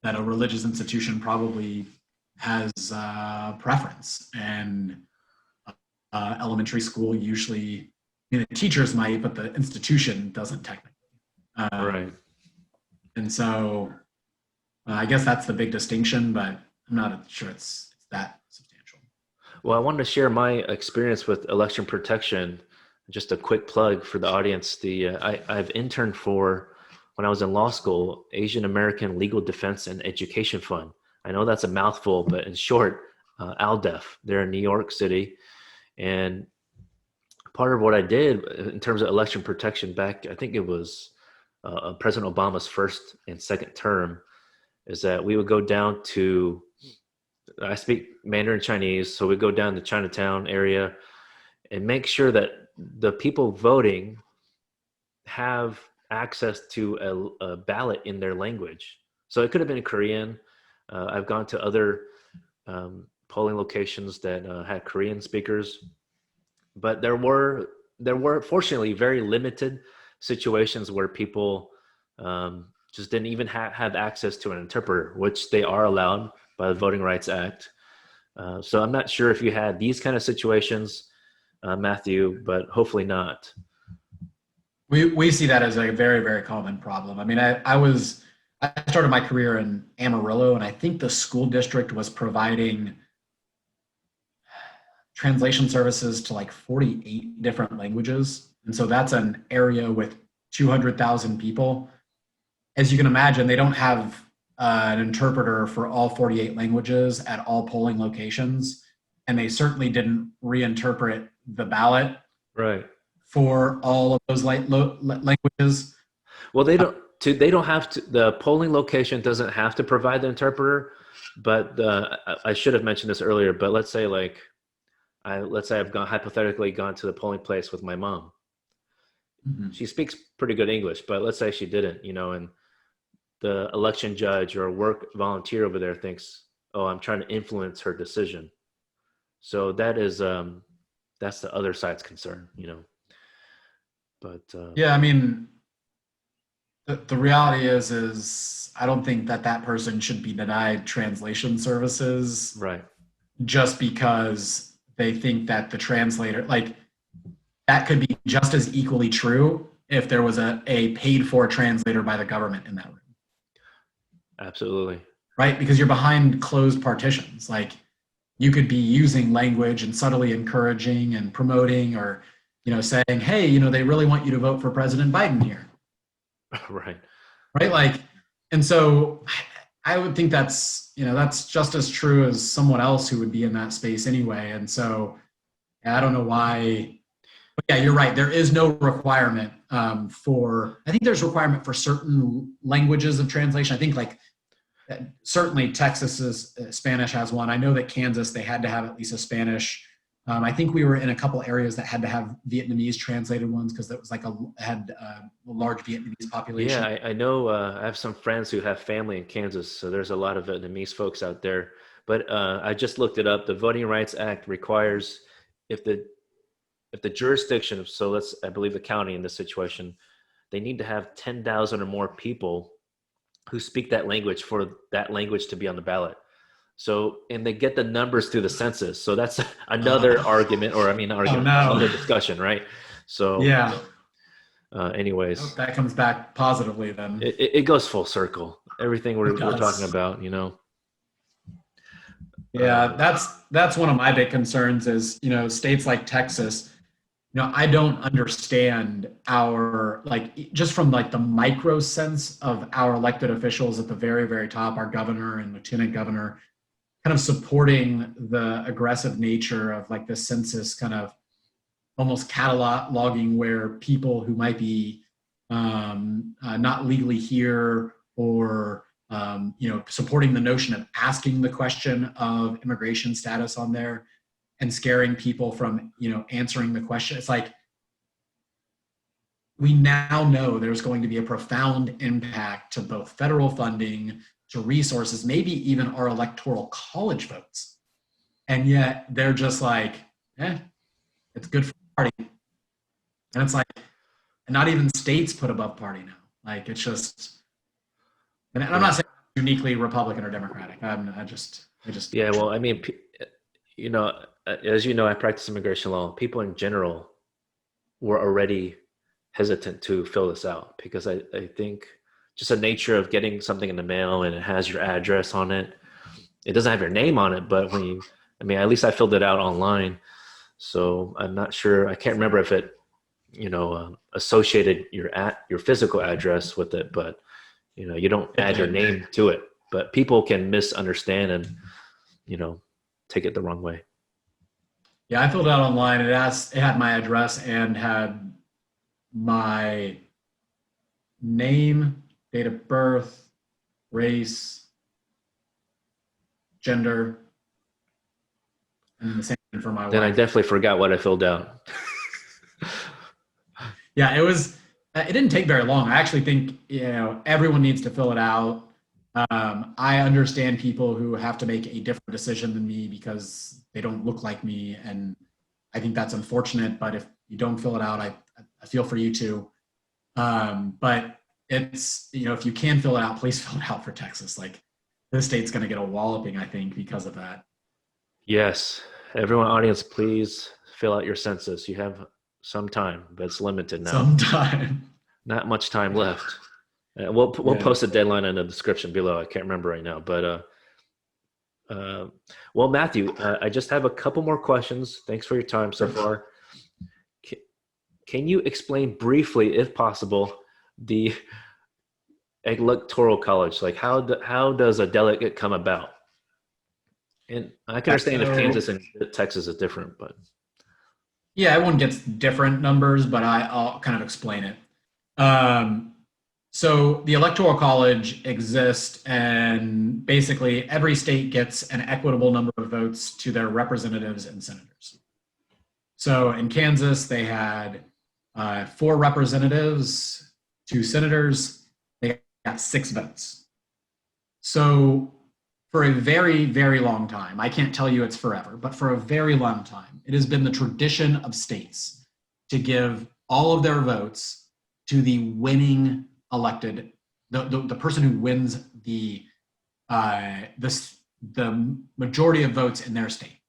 that a religious institution probably has preference. And elementary school usually, the teachers might, but the institution doesn't technically. Right. And so I guess that's the big distinction, but I'm not sure it's that substantial. Well, I wanted to share my experience with election protection. Just a quick plug for the audience. I've interned for when I was in law school, Asian American Legal Defense and Education Fund. I know that's a mouthful, but in short, ALDEF. They're in New York City, and part of what I did in terms of election protection back, I think it was President Obama's first and second term, is that we would go down to, I speak Mandarin Chinese, so we go down to Chinatown area and make sure that the people voting have access to a ballot in their language. So it could have been Korean. I've gone to other polling locations that had Korean speakers, but there were fortunately very limited situations where people just didn't even have access to an interpreter, which they are allowed by the Voting Rights Act. So I'm not sure if you had these kind of situations, Matthew, but hopefully not. We see that as a very, very common problem. I mean, I started my career in Amarillo, and I think the school district was providing translation services to like 48 different languages. And so that's an area with 200,000 people. As you can imagine, they don't have an interpreter for all 48 languages at all polling locations. And they certainly didn't reinterpret the ballot Right. for all of those languages. Well, they don't have to, the polling location doesn't have to provide the interpreter, but I should have mentioned this earlier, but let's say I've hypothetically gone to the polling place with my mom. Mm-hmm. She speaks pretty good English, but let's say she didn't, and the election judge or work volunteer over there thinks, oh, I'm trying to influence her decision. So that's the other side's concern. But Yeah, I mean, the reality is I don't think that person should be denied translation services right. just because they think that the translator, like, that could be just as equally true if there was a paid for translator by the government in that room. Absolutely. Right? Because you're behind closed partitions. Like, you could be using language and subtly encouraging and promoting, or, saying, hey, they really want you to vote for President Biden here. Right. Right. Like, and so I would think that's just as true as someone else who would be in that space anyway. And so I don't know why, but yeah, you're right. There is no requirement I think there's requirement for certain languages of translation. I think like certainly Texas's Spanish has one. I know that Kansas, they had to have at least a Spanish. I think we were in a couple areas that had to have Vietnamese translated ones because that was like had a large Vietnamese population. Yeah, I know. I have some friends who have family in Kansas, so there's a lot of Vietnamese folks out there. But I just looked it up. The Voting Rights Act requires if the jurisdiction, so I believe the county in this situation, they need to have 10,000 or more people who speak that language for that language to be on the ballot. So, and they get the numbers through the census. So that's another argument, or another discussion, right? So, yeah. Anyways, that comes back positively then. It goes full circle. Everything we're talking about, Yeah, that's one of my big concerns is, states like Texas, I don't understand just from like the micro sense of our elected officials at the very, very top, our governor and lieutenant governor, kind of supporting the aggressive nature of like the census kind of almost cataloging where people who might be not legally here or supporting the notion of asking the question of immigration status on there and scaring people from answering the question. It's like we now know there's going to be a profound impact to both federal funding, to resources, maybe even our electoral college votes, and yet they're just like, it's good for party. And it's like, not even states put above party now. Like, it's just, and I'm not saying uniquely Republican or Democratic. I just. Yeah, well, I mean, as you know, I practice immigration law. People in general were already hesitant to fill this out because I think just the nature of getting something in the mail and it has your address on it. It doesn't have your name on it, but at least I filled it out online. So I'm not sure. I can't remember if it, associated your physical address with it, but you don't add your name to it. But people can misunderstand and, take it the wrong way. Yeah, I filled it out online. It had my address and had my name, date of birth, race, gender, and the same thing for my wife. Then I definitely forgot what I filled out. Yeah, it didn't take very long. I actually think, everyone needs to fill it out. I understand people who have to make a different decision than me because they don't look like me. And I think that's unfortunate, but if you don't fill it out, I feel for you too. But it's, if you can fill it out, please fill it out for Texas. Like, this state's going to get a walloping, I think, because of that. Yes. Everyone, audience, please fill out your census. You have some time, but it's limited now. Some time. Not much time left. We'll post a deadline in the description below. I can't remember right now, but well, Matthew, I just have a couple more questions. Thanks for your time so far. Can you explain briefly, if possible, the electoral college? Like, how does a delegate come about? And I can understand if Kansas and Texas is different, but yeah, everyone gets different numbers, but I'll kind of explain it. So the Electoral College exists, and basically every state gets an equitable number of votes to their representatives and senators. So in Kansas, they had 4 representatives, 2 senators. They got 6 votes. So for a very, very long time, I can't tell you it's forever, but for a very long time, it has been the tradition of states to give all of their votes to the winning elected, the person who wins the majority of votes in their state.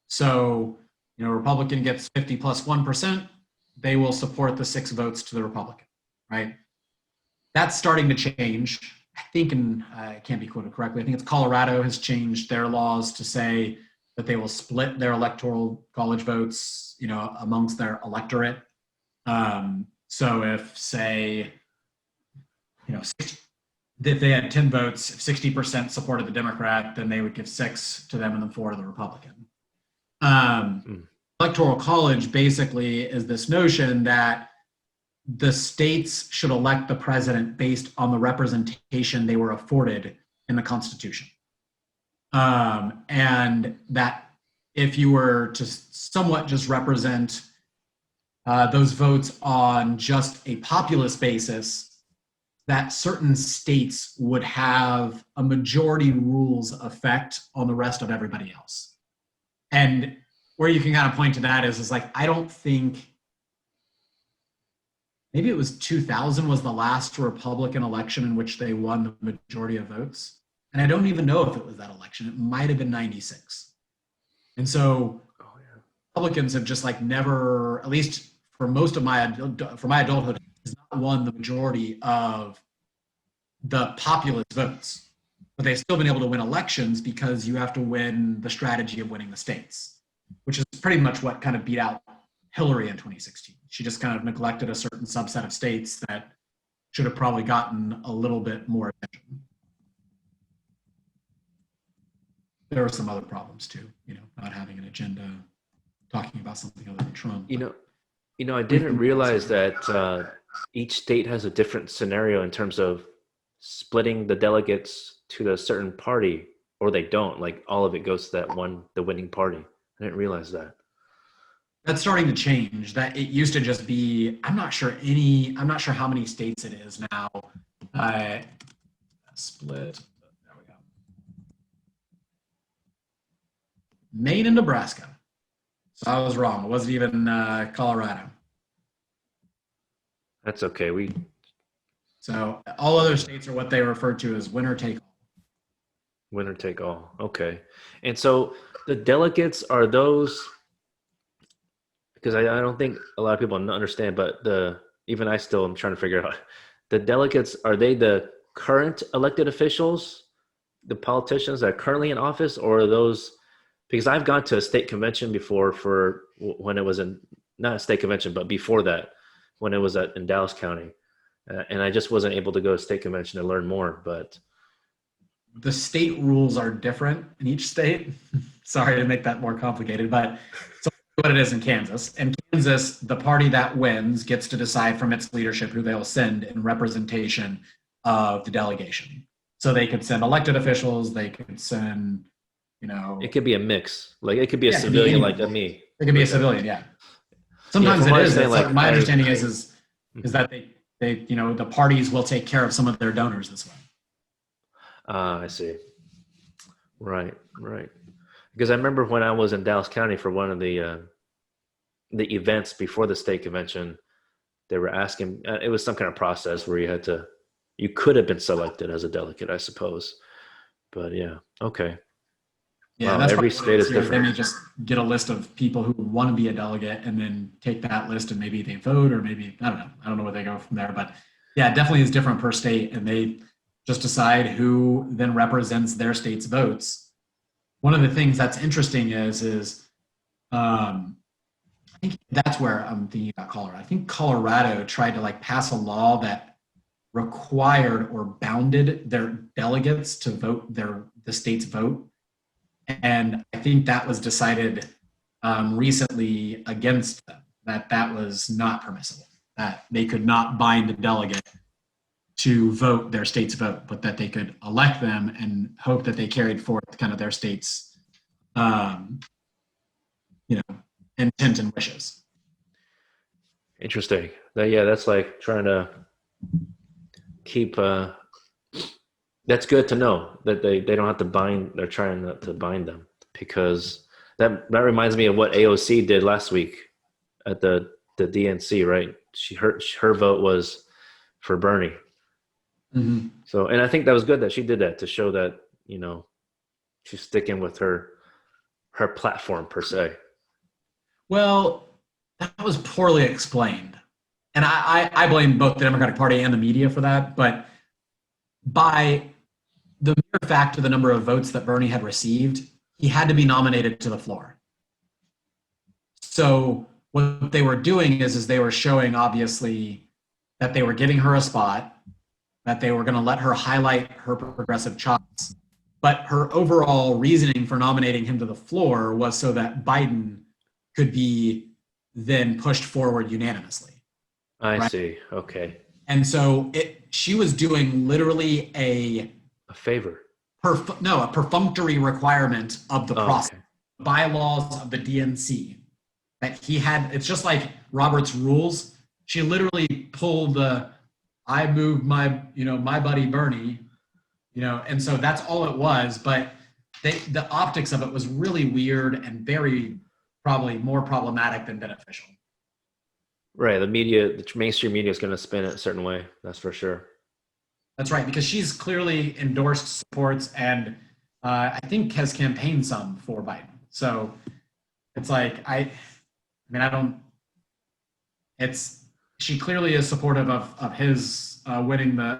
So, a Republican gets 50 plus 1%, they will support the 6 votes to the Republican, right? That's starting to change. I think I can't be quoted correctly. I think it's Colorado has changed their laws to say that they will split their electoral college votes, amongst their electorate. So if, say, if they had 10 votes, if 60% supported the Democrat, then they would give 6 to them and then 4 to the Republican. Electoral college basically is this notion that the states should elect the president based on the representation they were afforded in the Constitution. And that if you were to somewhat just represent those votes on just a populist basis, that certain states would have a majority rules effect on the rest of everybody else. And where you can kind of point to that is like, I don't think, maybe it was 2000 was the last Republican election in which they won the majority of votes. And I don't even know if it was that election. It might have been 96. And so Republicans have just like never, at least for most of my adulthood, has not won the majority of the populist votes. But they've still been able to win elections because you have to win the strategy of winning the states, which is pretty much what kind of beat out Hillary in 2016. She just kind of neglected a certain subset of states that should have probably gotten a little bit more attention. There are some other problems too, not having an agenda, talking about something other than Trump. I didn't realize that each state has a different scenario in terms of splitting the delegates to a certain party, or they don't. Like all of it goes to the winning party. I didn't realize that. That's starting to change. That it used to just be, I'm not sure how many states it is now. Split. There we go. Maine and Nebraska. So I was wrong. It wasn't even Colorado. That's okay. So all other states are what they refer to as winner take all. Winner take all. Okay. And so the delegates are those, because I don't think a lot of people understand, but even I still am trying to figure out, the delegates, are they the current elected officials, the politicians that are currently in office, or are those, because I've gone to a state convention before for when it was not a state convention, but before that, when it was in Dallas County. And I just wasn't able to go to state convention to learn more, but. The state rules are different in each state. Sorry to make that more complicated, but so what it is in Kansas. In Kansas, the party that wins gets to decide from its leadership who they'll send in representation of the delegation. So they could send elected officials, they could send, It could be a mix. Like it could be a civilian like me. It could be a civilian, yeah. Sometimes it is. My understanding is that they the parties will take care of some of their donors this way. I see. Right. Because I remember when I was in Dallas County for one of the events before the state convention, they were asking, it was some kind of process where you could have been selected as a delegate, I suppose. But yeah, okay. Yeah, wow, that's every state is different. They may just get a list of people who want to be a delegate and then take that list and maybe they vote, or maybe, I don't know. I don't know where they go from there, but yeah, it definitely is different per state, and they just decide who then represents their state's votes. One of the things that's interesting is I think that's where I'm thinking about Colorado. I think Colorado tried to pass a law that required or bounded their delegates to vote the state's vote. And I think that was decided recently against them, that was not permissible, that they could not bind a delegate to vote their state's vote, but that they could elect them and hope that they carried forth kind of their state's, intent and wishes. Interesting. That's like trying to keep, that's good to know that they don't have to bind, they're trying not to bind them, because that reminds me of what AOC did last week at the DNC, right? Her vote was for Bernie. Mm-hmm. So, and I think that was good that she did that to show that, she's sticking with her platform per se. Well, that was poorly explained. And I blame both the Democratic Party and the media for that. But by the mere fact of the number of votes that Bernie had received, he had to be nominated to the floor. So what they were doing is they were showing obviously that they were giving her a spot, that they were going to let her highlight her progressive chops. But her overall reasoning for nominating him to the floor was so that Biden could be then pushed forward unanimously, I right? see. Okay. And so she was doing literally A favor. a perfunctory requirement of the Oh, process, okay. bylaws of the DNC that he had. It's just like Robert's rules. She literally pulled the I moved my buddy Bernie, and so that's all it was. But the optics of it was really weird and very probably more problematic than beneficial. Right. The mainstream media is going to spin it a certain way. That's for sure. That's right, because she's clearly endorsed supports and I think has campaigned some for Biden. So it's like I mean, I don't. It's she clearly is supportive of his winning the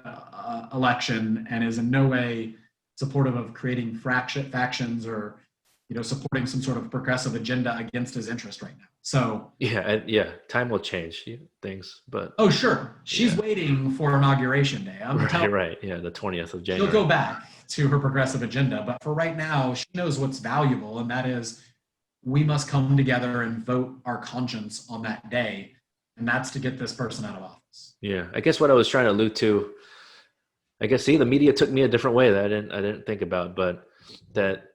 election and is in no way supportive of creating factions or supporting some sort of progressive agenda against his interest right now. So Yeah. Yeah. Time will change things, but oh sure, she's yeah. waiting for inauguration day. I'm Right. telling Right. Yeah. The 20th of she'll January. go back to her progressive agenda, but for right now, she knows what's valuable, and that is we must come together and vote our conscience on that day, and that's to get this person out of office. Yeah. I guess what I was trying to allude to, I guess, see, the media took me a different way that I didn't think about, but that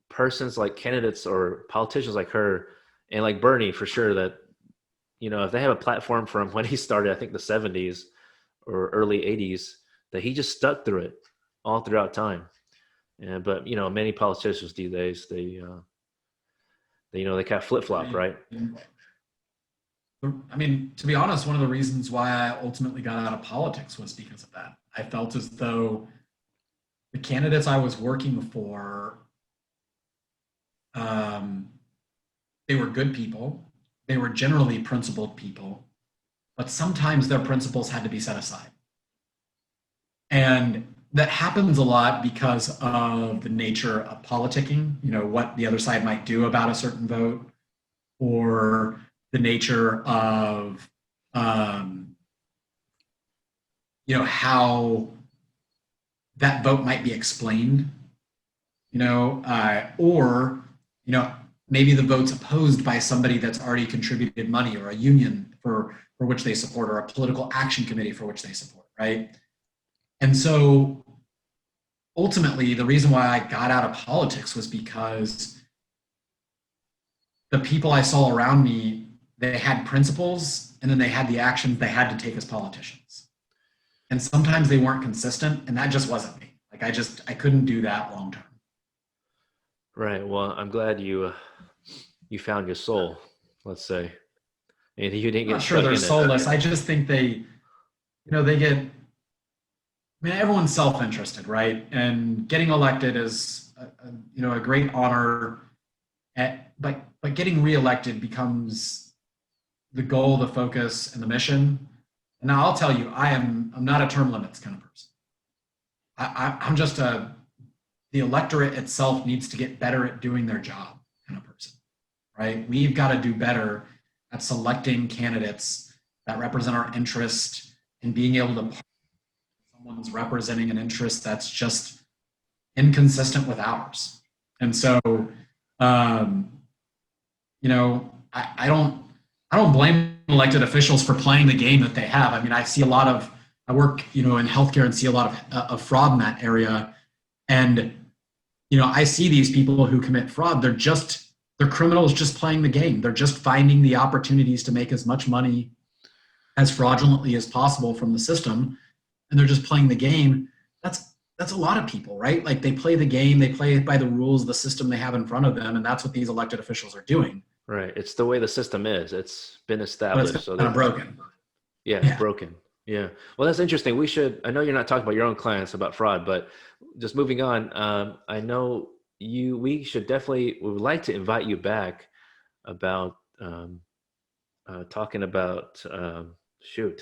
persons like candidates or politicians like her and like Bernie for sure that if they have a platform from when he started, I think the 70s or early 80s, that he just stuck through it all throughout time. And but many politicians these days they kind of flip I flop, mean, right? to be honest, one of the reasons why I ultimately got out of politics was because of that. I felt as though the candidates I was working for, um, they were good people. They were generally principled people, but sometimes their principles had to be set aside. And that happens a lot because of the nature of politicking, what the other side might do about a certain vote, or the nature of, um, how that vote might be explained, or, maybe the vote's opposed by somebody that's already contributed money or a union for which they support or a political action committee for which they support, right? And so ultimately, the reason why I got out of politics was because the people I saw around me, they had principles and then they had the actions they had to take as politicians. And sometimes they weren't consistent, and that just wasn't me. Like I couldn't do that long term. Right. Well, I'm glad you found your soul, let's say, and you didn't I'm get not sure stuck they're in it. soulless. I just think they get, I mean, everyone's self-interested, right? And getting elected is, a great honor. But getting reelected becomes the goal, the focus, and the mission. And now I'll tell you, I'm not a term limits kind of person. I'm just the electorate itself needs to get better at doing their job kind of person, right? We've got to do better at selecting candidates that represent our interest and being able to someone's representing an interest that's just inconsistent with ours. And so, um, I don't blame elected officials for playing the game that they have. I mean, I work, in healthcare and see a lot of fraud in that area. And, I see these people who commit fraud. They're criminals just playing the game. They're just finding the opportunities to make as much money as fraudulently as possible from the system. And they're just playing the game. That's a lot of people, right? Like they play the game, they play by the rules of the system they have in front of them. And that's what these elected officials are doing. Right. It's the way the system is. It's been But it's established, so kind of that broken. yeah, it's Yeah. broken. Yeah. Well, that's interesting. I know you're not talking about your own clients about fraud, but just moving on. I know we would like to invite you back about talking about shoot.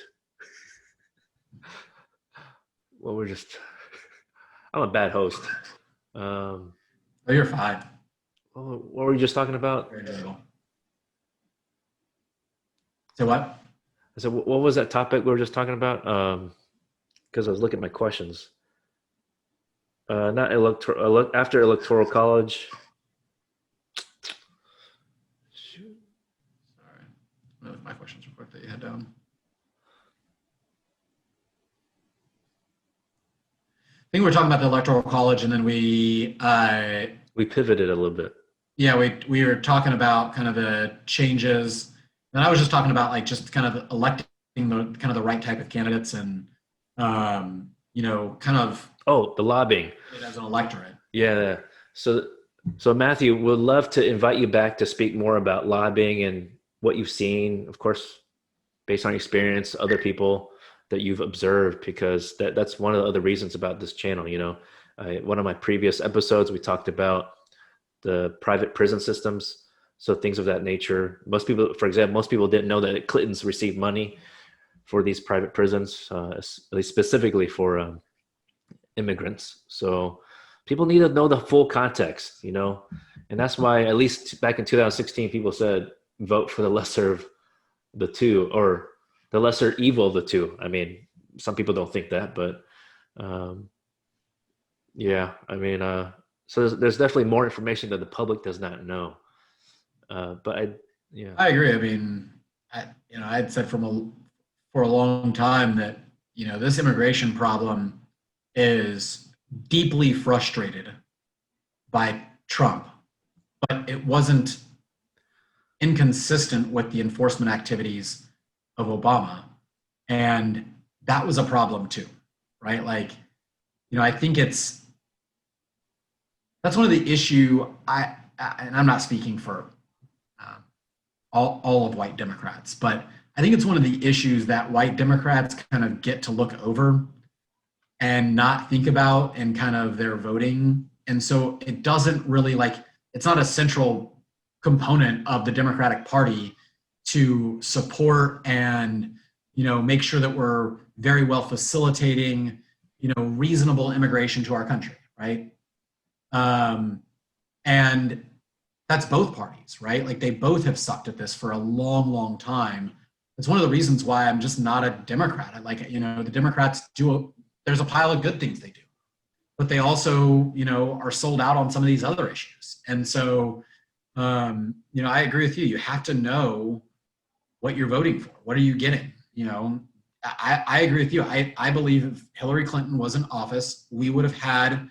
Well, I'm a bad host. Um, Oh, you're fine. What were you just talking about? Very enjoyable. So what? I said, what was that topic we were just talking about? Because I was looking at my questions. Not electoral. After electoral college. Shoot. Sorry. Look at my questions real quick that you had down. I think we're talking about the electoral college, and then we pivoted a little bit. yeah, we were talking about kind of the changes, and I was just talking about like just kind of electing the right type of candidates, and kind of The lobbying as an electorate. Yeah. So Matthew, would love to invite you back to speak more about lobbying and what you've seen, of course, based on experience, other people that you've observed, because that's one of the other reasons about this channel. One of my previous episodes, we talked about the private prison systems. So things of that nature. Most people, for example, didn't know that Clintons received money for these private prisons, at least specifically for immigrants. So people need to know the full context, and that's why, at least back in 2016, people said vote for the lesser of the two, or the lesser evil of the two. I mean, some people don't think that, but yeah, I mean, so there's definitely more information that the public does not know. Yeah, I agree. I mean, I'd said for a long time that this immigration problem is deeply frustrated by Trump, but it wasn't inconsistent with the enforcement activities of Obama. And that was a problem too, right? Like, I think that's one of the issue. And I'm not speaking for all of white Democrats, but I think it's one of the issues that white Democrats kind of get to look over and not think about in kind of their voting. And so it doesn't really it's not a central component of the Democratic Party to support and, make sure that we're very well facilitating, reasonable immigration to our country, right? And that's both parties, right? Like they both have sucked at this for a long, long time. It's one of the reasons why I'm just not a Democrat. The Democrats there's a pile of good things they do, but they also, are sold out on some of these other issues. And so, I agree with you. You have to know what you're voting for. What are you getting? I agree with you. I believe if Hillary Clinton was in office, we would have had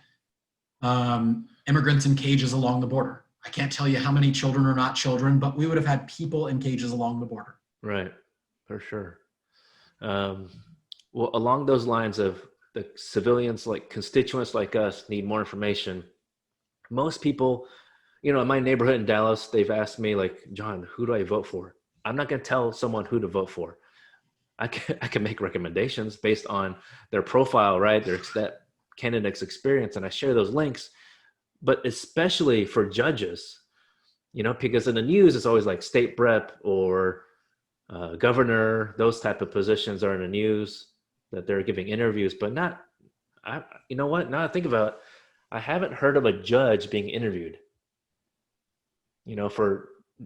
immigrants in cages along the border. I can't tell you how many children are not children, but we would have had people in cages along the border. Right, for sure. Well, along those lines of the civilians, like constituents like us, need more information. Most people, in my neighborhood in Dallas, they've asked me, like, John, who do I vote for? I'm not going to tell someone who to vote for. I can make recommendations based on their profile, right? That candidate's experience, and I share those links. But especially for judges, because in the news, it's always like state rep or governor, those type of positions are in the news that they're giving interviews, but not, you know what? Now I think about it, I haven't heard of a judge being interviewed,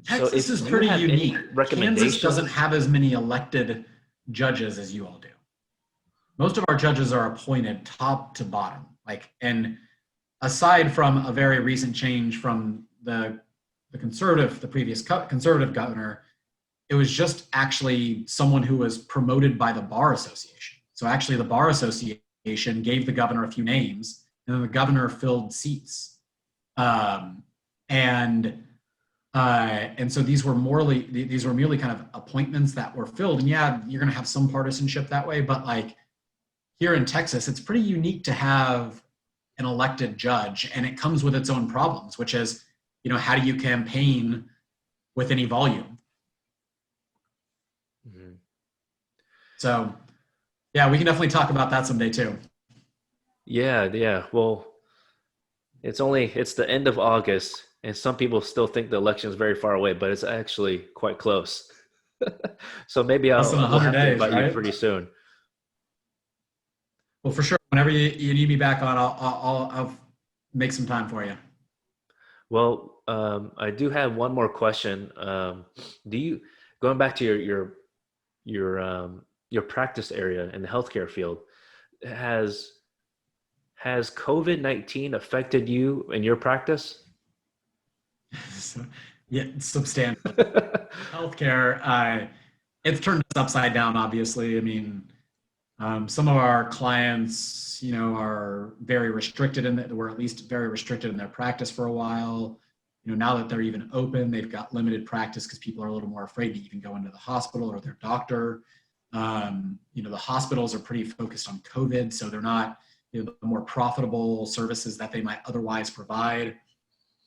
Texas is pretty unique. Kansas doesn't have as many elected judges as you all do. Most of our judges are appointed top to bottom. And aside from a very recent change from the previous conservative governor, it was just actually someone who was promoted by the Bar Association. So actually the Bar Association gave the governor a few names, and then the governor filled seats. And so these were merely kind of appointments that were filled. And yeah, you're going to have some partisanship that way, but here in Texas, it's pretty unique to have an elected judge, and it comes with its own problems, which is, how do you campaign with any volume? Mm-hmm. So, yeah, we can definitely talk about that someday too. Yeah. Well, it's the end of August, and some people still think the election is very far away, but it's actually quite close. So maybe I'll have to invite you pretty soon. Well, for sure. Whenever you need me back on, I'll make some time for you. Well, I do have one more question. Do you going back to your practice area in the healthcare field, has has COVID-19 affected you in your practice? So, yeah, substantial. Healthcare, it's turned us upside down, obviously. I mean, some of our clients, are very restricted in that, were at least very restricted in their practice for a while. Now that they're even open, they've got limited practice because people are a little more afraid to even go into the hospital or their doctor. The hospitals are pretty focused on COVID, so they're not, the more profitable services that they might otherwise provide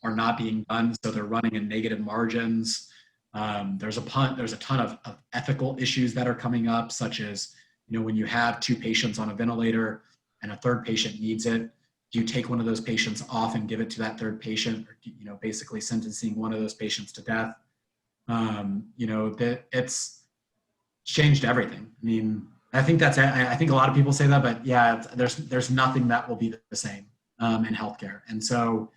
are not being done, so they're running in negative margins. There's a ton of ethical issues that are coming up, such as, when you have two patients on a ventilator and a third patient needs it, do you take one of those patients off and give it to that third patient, or basically sentencing one of those patients to death? That it's changed everything. I mean, I think I think a lot of people say that, but yeah, there's nothing that will be the same in healthcare, and so.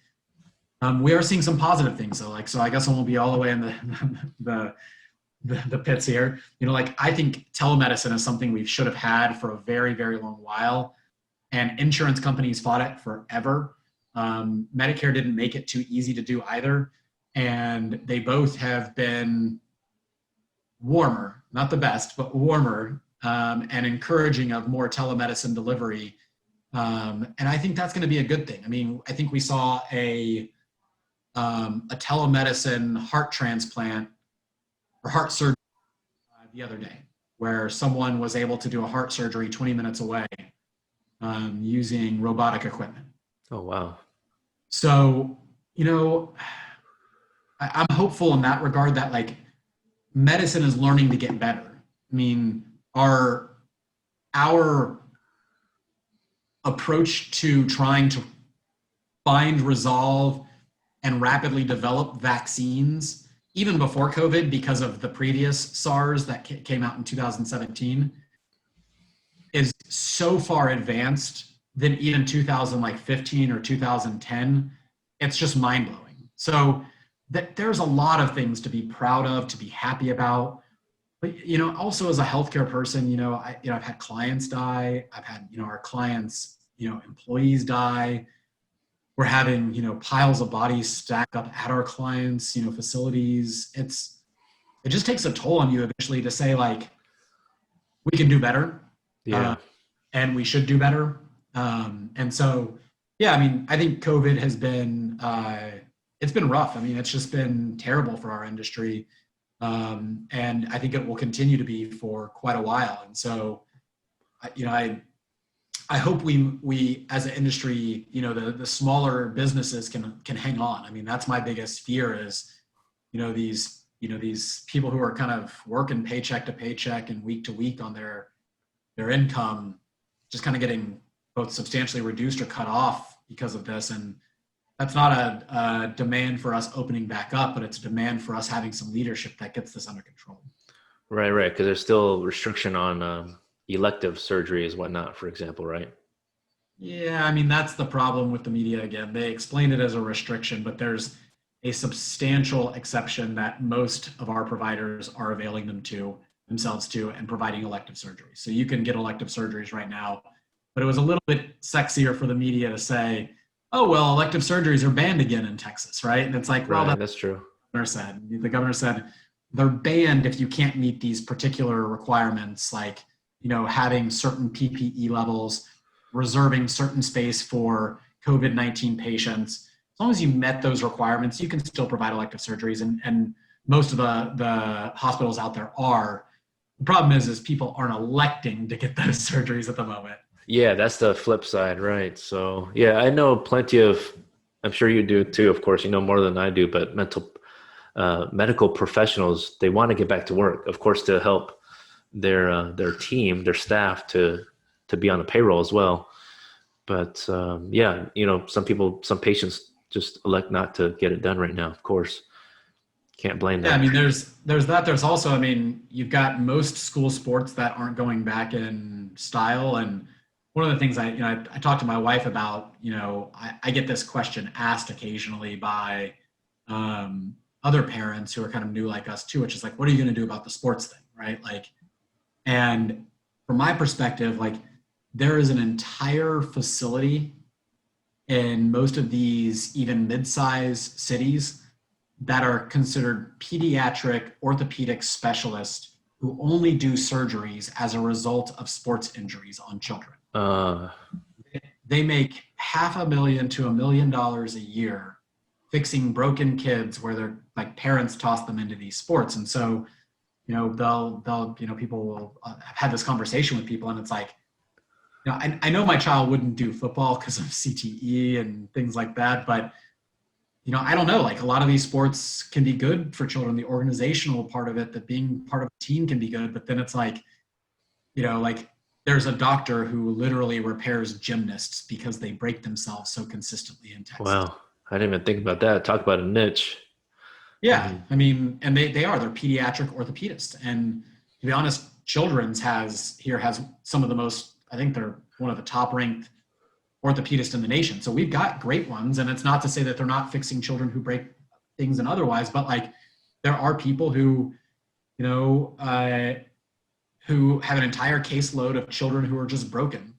We are seeing some positive things though. So I guess I won't be all the way in the pits here. I think telemedicine is something we should have had for a very, very long while, and insurance companies fought it forever. Medicare didn't make it too easy to do either, and they both have been warmer, not the best, but warmer, and encouraging of more telemedicine delivery. And I think that's going to be a good thing. I mean, I think we saw a telemedicine heart transplant or heart surgery the other day, where someone was able to do a heart surgery 20 minutes away using robotic equipment. Oh, wow. So, I'm hopeful in that regard that medicine is learning to get better. I mean, our approach to trying to find, resolve, and rapidly develop vaccines, even before COVID, because of the previous SARS that came out in 2017, is so far advanced than even 2015 or 2010. It's just mind blowing. So there's a lot of things to be proud of, to be happy about. But also as a healthcare person, I've had clients die. I've had our clients, employees die. We're having, piles of bodies stack up at our clients, facilities. It just takes a toll on you eventually to say we can do better. Yeah. And we should do better. And so, yeah, I mean, I think COVID has been, it's been rough. I mean, it's just been terrible for our industry. And I think it will continue to be for quite a while. And so, I hope we as an industry, the smaller businesses can hang on. I mean, that's my biggest fear is, these people who are kind of working paycheck to paycheck and week to week on their income, just kind of getting both substantially reduced or cut off because of this. And that's not a demand for us opening back up, but it's a demand for us having some leadership that gets this under control. Right. Because there's still restriction on elective surgeries, whatnot, for example, right? Yeah, I mean, that's the problem with the media again. They explain it as a restriction, but there's a substantial exception that most of our providers are availing themselves to and providing elective surgeries. So you can get elective surgeries right now, but it was a little bit sexier for the media to say, oh, well, elective surgeries are banned again in Texas, right? And it's like, well, Right, that's true. The governor said they're banned if you can't meet these particular requirements, having certain PPE levels, reserving certain space for COVID-19 patients. As long as you met those requirements, you can still provide elective surgeries, and most of the hospitals out there are. The problem is people aren't electing to get those surgeries at the moment. Yeah, that's the flip side, right? So, yeah, I know plenty of, I'm sure you do too, of course, you know more than I do, but medical professionals, they want to get back to work, of course, to help their team, their staff to be on the payroll as well. But yeah, some patients just elect not to get it done right now, of course. Can't blame them. Yeah, I mean, there's that. There's also, I mean, you've got most school sports that aren't going back in style. And one of the things I talked to my wife about, I get this question asked occasionally by other parents who are kind of new like us too, which is like, what are you going to do about the sports thing, right? Like, and from my perspective, like there is an entire facility in most of these even mid-sized cities that are considered pediatric orthopedic specialists who only do surgeries as a result of sports injuries on children. Uh, They make $500,000 to $1 million a year fixing broken kids where their like parents toss them into these sports. And so, people will have had this conversation with people and it's like, I know my child wouldn't do football because of CTE and things like that, but I don't know, like a lot of these sports can be good for children, the organizational part of it, that being part of a team can be good, but then it's like, like there's a doctor who literally repairs gymnasts because they break themselves so consistently in Texas. wow. I didn't even think about that. Talk about a niche. Yeah, I mean, and they're pediatric orthopedists. And to be honest, Children's has some of the most, I think they're one of the top ranked orthopedists in the nation. So we've got great ones. And it's not to say that they're not fixing children who break things and otherwise, but like there are people who, who have an entire caseload of children who are just broken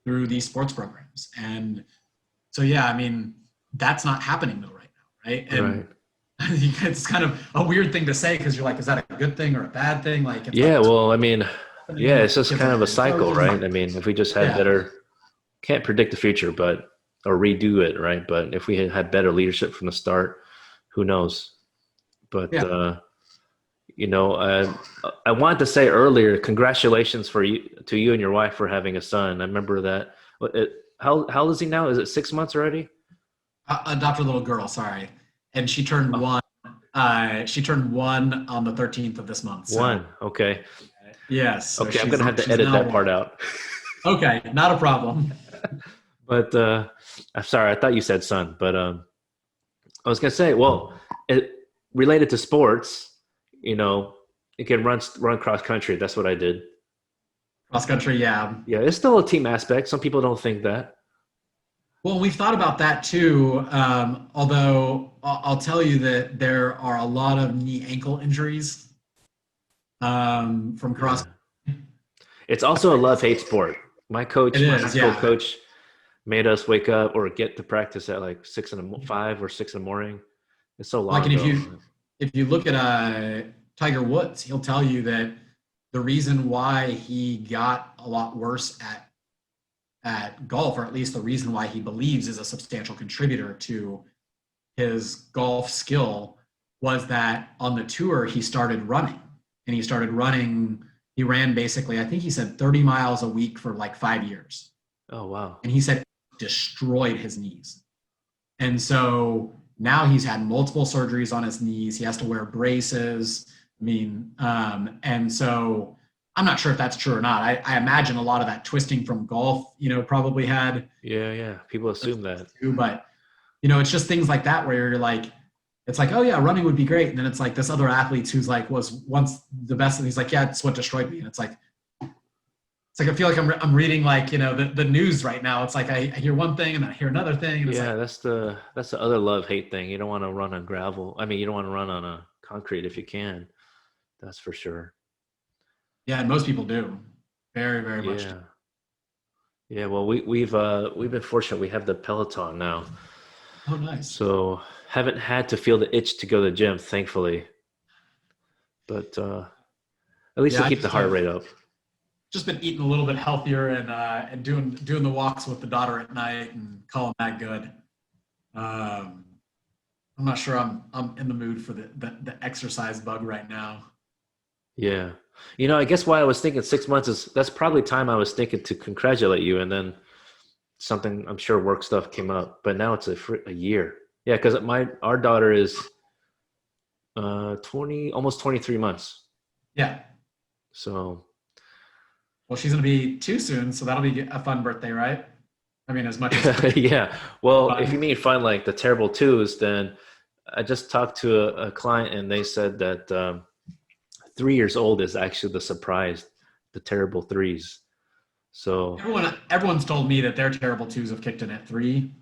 through these sports programs. And so, yeah, I mean, that's not happening though right now, right? And Right. it's kind of a weird thing to say because you're like, is that a good thing or a bad thing? Like, it's Yeah, like, well, I mean, yeah, it's just kids kind are of a cycle, right? I intelligent. mean, if we just had Yeah, better, can't predict the future, but, or redo it, right? But if we had better leadership from the start, who knows? But, yeah. I wanted to say earlier, congratulations to you and your wife for having a son. I remember that. How old is he now? Is it 6 months already? Adopt a little girl, sorry. And she turned Oh, one. She turned one on the 13th of this month. So, 1. Okay. yes. So Okay. I'm gonna have to she's edit now that part one. out. Okay. Not a problem. But I'm sorry. I thought you said son, but I was gonna say, well, it, related to sports, you know, it can run cross country. That's what I did. Cross country. Yeah. Yeah, it's still a team aspect. Some people don't think that. Well, we've thought about that too. Although I'll tell you that there are a lot of knee ankle injuries from cross. Yeah, it's also a love hate sport. My It coach, my high is. school Yeah. coach, made us wake up or get to practice at like 5 or 6 in the morning. It's so Like, long and ago. if you look at Tiger Woods, he'll tell you that the reason why he got a lot worse at golf, or at least the reason why he believes is a substantial contributor to his golf skill, was that on the tour he started running, and he started running. He ran basically, I think he said 30 miles a week for like 5 years, Oh wow. and he said it destroyed his knees. And so now he's had multiple surgeries on his knees. He has to wear braces. I mean, and so I'm not sure if that's true or not. I imagine a lot of that twisting from golf, probably had Yeah, yeah. People assume that. too. But it's just things like that where you're like, it's like, oh yeah, running would be great. And then it's like this other athlete who's like was once the best, and he's like, yeah, it's what destroyed me. And it's like I feel like I'm reading like the news right now. It's like I hear one thing and then I hear another thing, and it's Yeah, like, that's the other love hate thing. You don't want to run on gravel. I mean, you don't want to run on a concrete if you can. That's for sure. yeah, and most people do, very very much. Yeah. Yeah, well, we've been fortunate. We have the Peloton now, Oh, nice. so haven't had to feel the itch to go to the gym, thankfully. But at least Yeah, to I keep the just heart have rate up. just been eating a little bit healthier and doing the walks with the daughter at night and calling that good. Um, I'm not sure I'm in the mood for the exercise bug right now. Yeah, I guess why I was thinking 6 months is that's probably time I was thinking to congratulate you, and then something I'm sure work stuff came up. But now it's a year. Yeah, because our daughter is 20, almost 23 months. Yeah. So Well, she's gonna be two soon, so that'll be a fun birthday, right? I mean, as much as yeah. Well, if you fun. mean find like the terrible twos, then I just talked to a client and they said that 3 years old is actually the surprise, the terrible threes. So Everyone's told me that their terrible twos have kicked in at three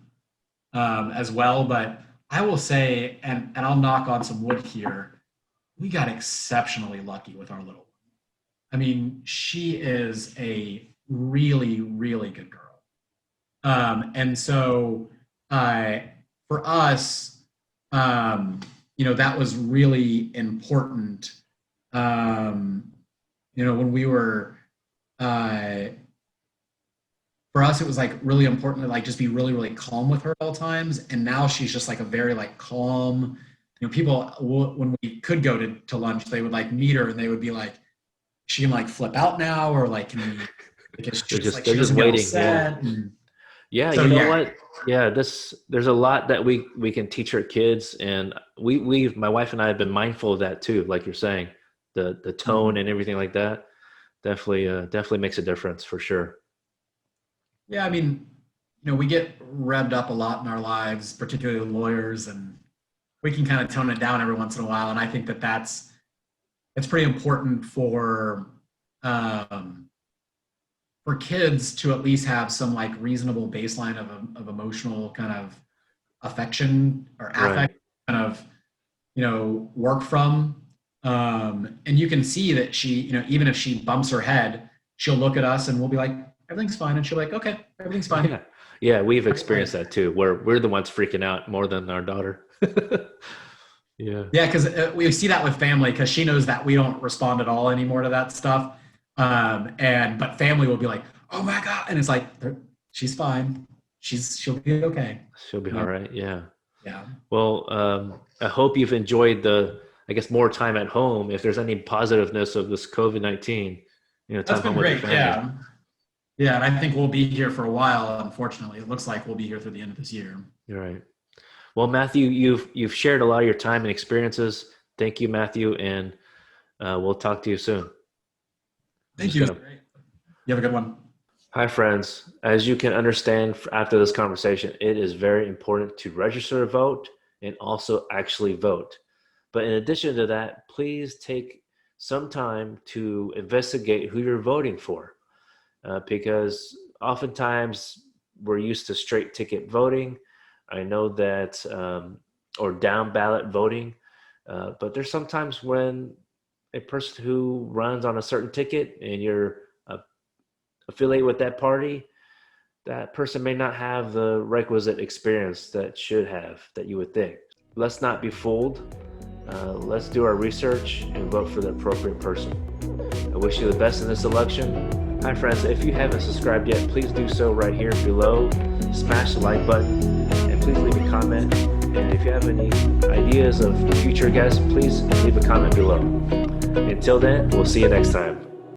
as well, but I will say, and I'll knock on some wood here, we got exceptionally lucky with our little one. I mean, she is a really, really good girl. And so for us, that was really important. When we were, uh, for us, it was like really important to like just be really, really calm with her at all times. And now she's just like a very like calm, people, when we could go to lunch, they would like meet her and they would be like, she can like flip out now, or like, can we, because They're she's just like, they're she just doesn't get waiting. Yeah. upset. And Yeah, so, you know yeah, what? Yeah, there's a lot that we can teach our kids, and we my wife and I have been mindful of that too, like you're saying, the tone mhm. and everything like that definitely makes a difference for sure. Yeah, I mean, we get revved up a lot in our lives, particularly lawyers, and we can kind of tone it down every once in a while. And I think that it's pretty important um, for kids to at least have some like reasonable baseline of emotional kind of affection or Right. affect, kind of work from. And you can see that she, even if she bumps her head, she'll look at us and we'll be like, everything's fine. And she'll be like, okay, everything's fine. Yeah. Yeah, we've Right? Like, experienced that too, where we're the ones freaking out more than our daughter. Yeah. yeah, because we see that with family because she knows that we don't respond at all anymore to that stuff. But family will be like, oh my God. And it's like, she's fine. She'll be okay. She'll be You all know? right. Yeah. Yeah. Well, I hope you've enjoyed I guess, more time at home. If there's any positiveness of this COVID-19, That's time been home with your great. family. Yeah. Yeah. And I think we'll be here for a while, unfortunately. It looks like we'll be here through the end of this year. You're right. Well, Matthew, you've shared a lot of your time and experiences. Thank you, Matthew, and we'll talk to you soon. I'm Thank just you. It was gonna. great. You have a good one. Hi, friends. As you can understand after this conversation, it is very important to register to vote and also actually vote. But in addition to that, please take some time to investigate who you're voting for, because oftentimes we're used to straight ticket voting. I know that, or down ballot voting, but there's sometimes when a person who runs on a certain ticket and you're affiliated with that party, that person may not have the requisite experience that you would think. Let's not be fooled. Let's do our research and vote for the appropriate person. I wish you the best in this election. Hi, friends. If you haven't subscribed yet, please do so right here below. Smash the like button and please leave a comment. And if you have any ideas of future guests, please leave a comment below. Until then, we'll see you next time.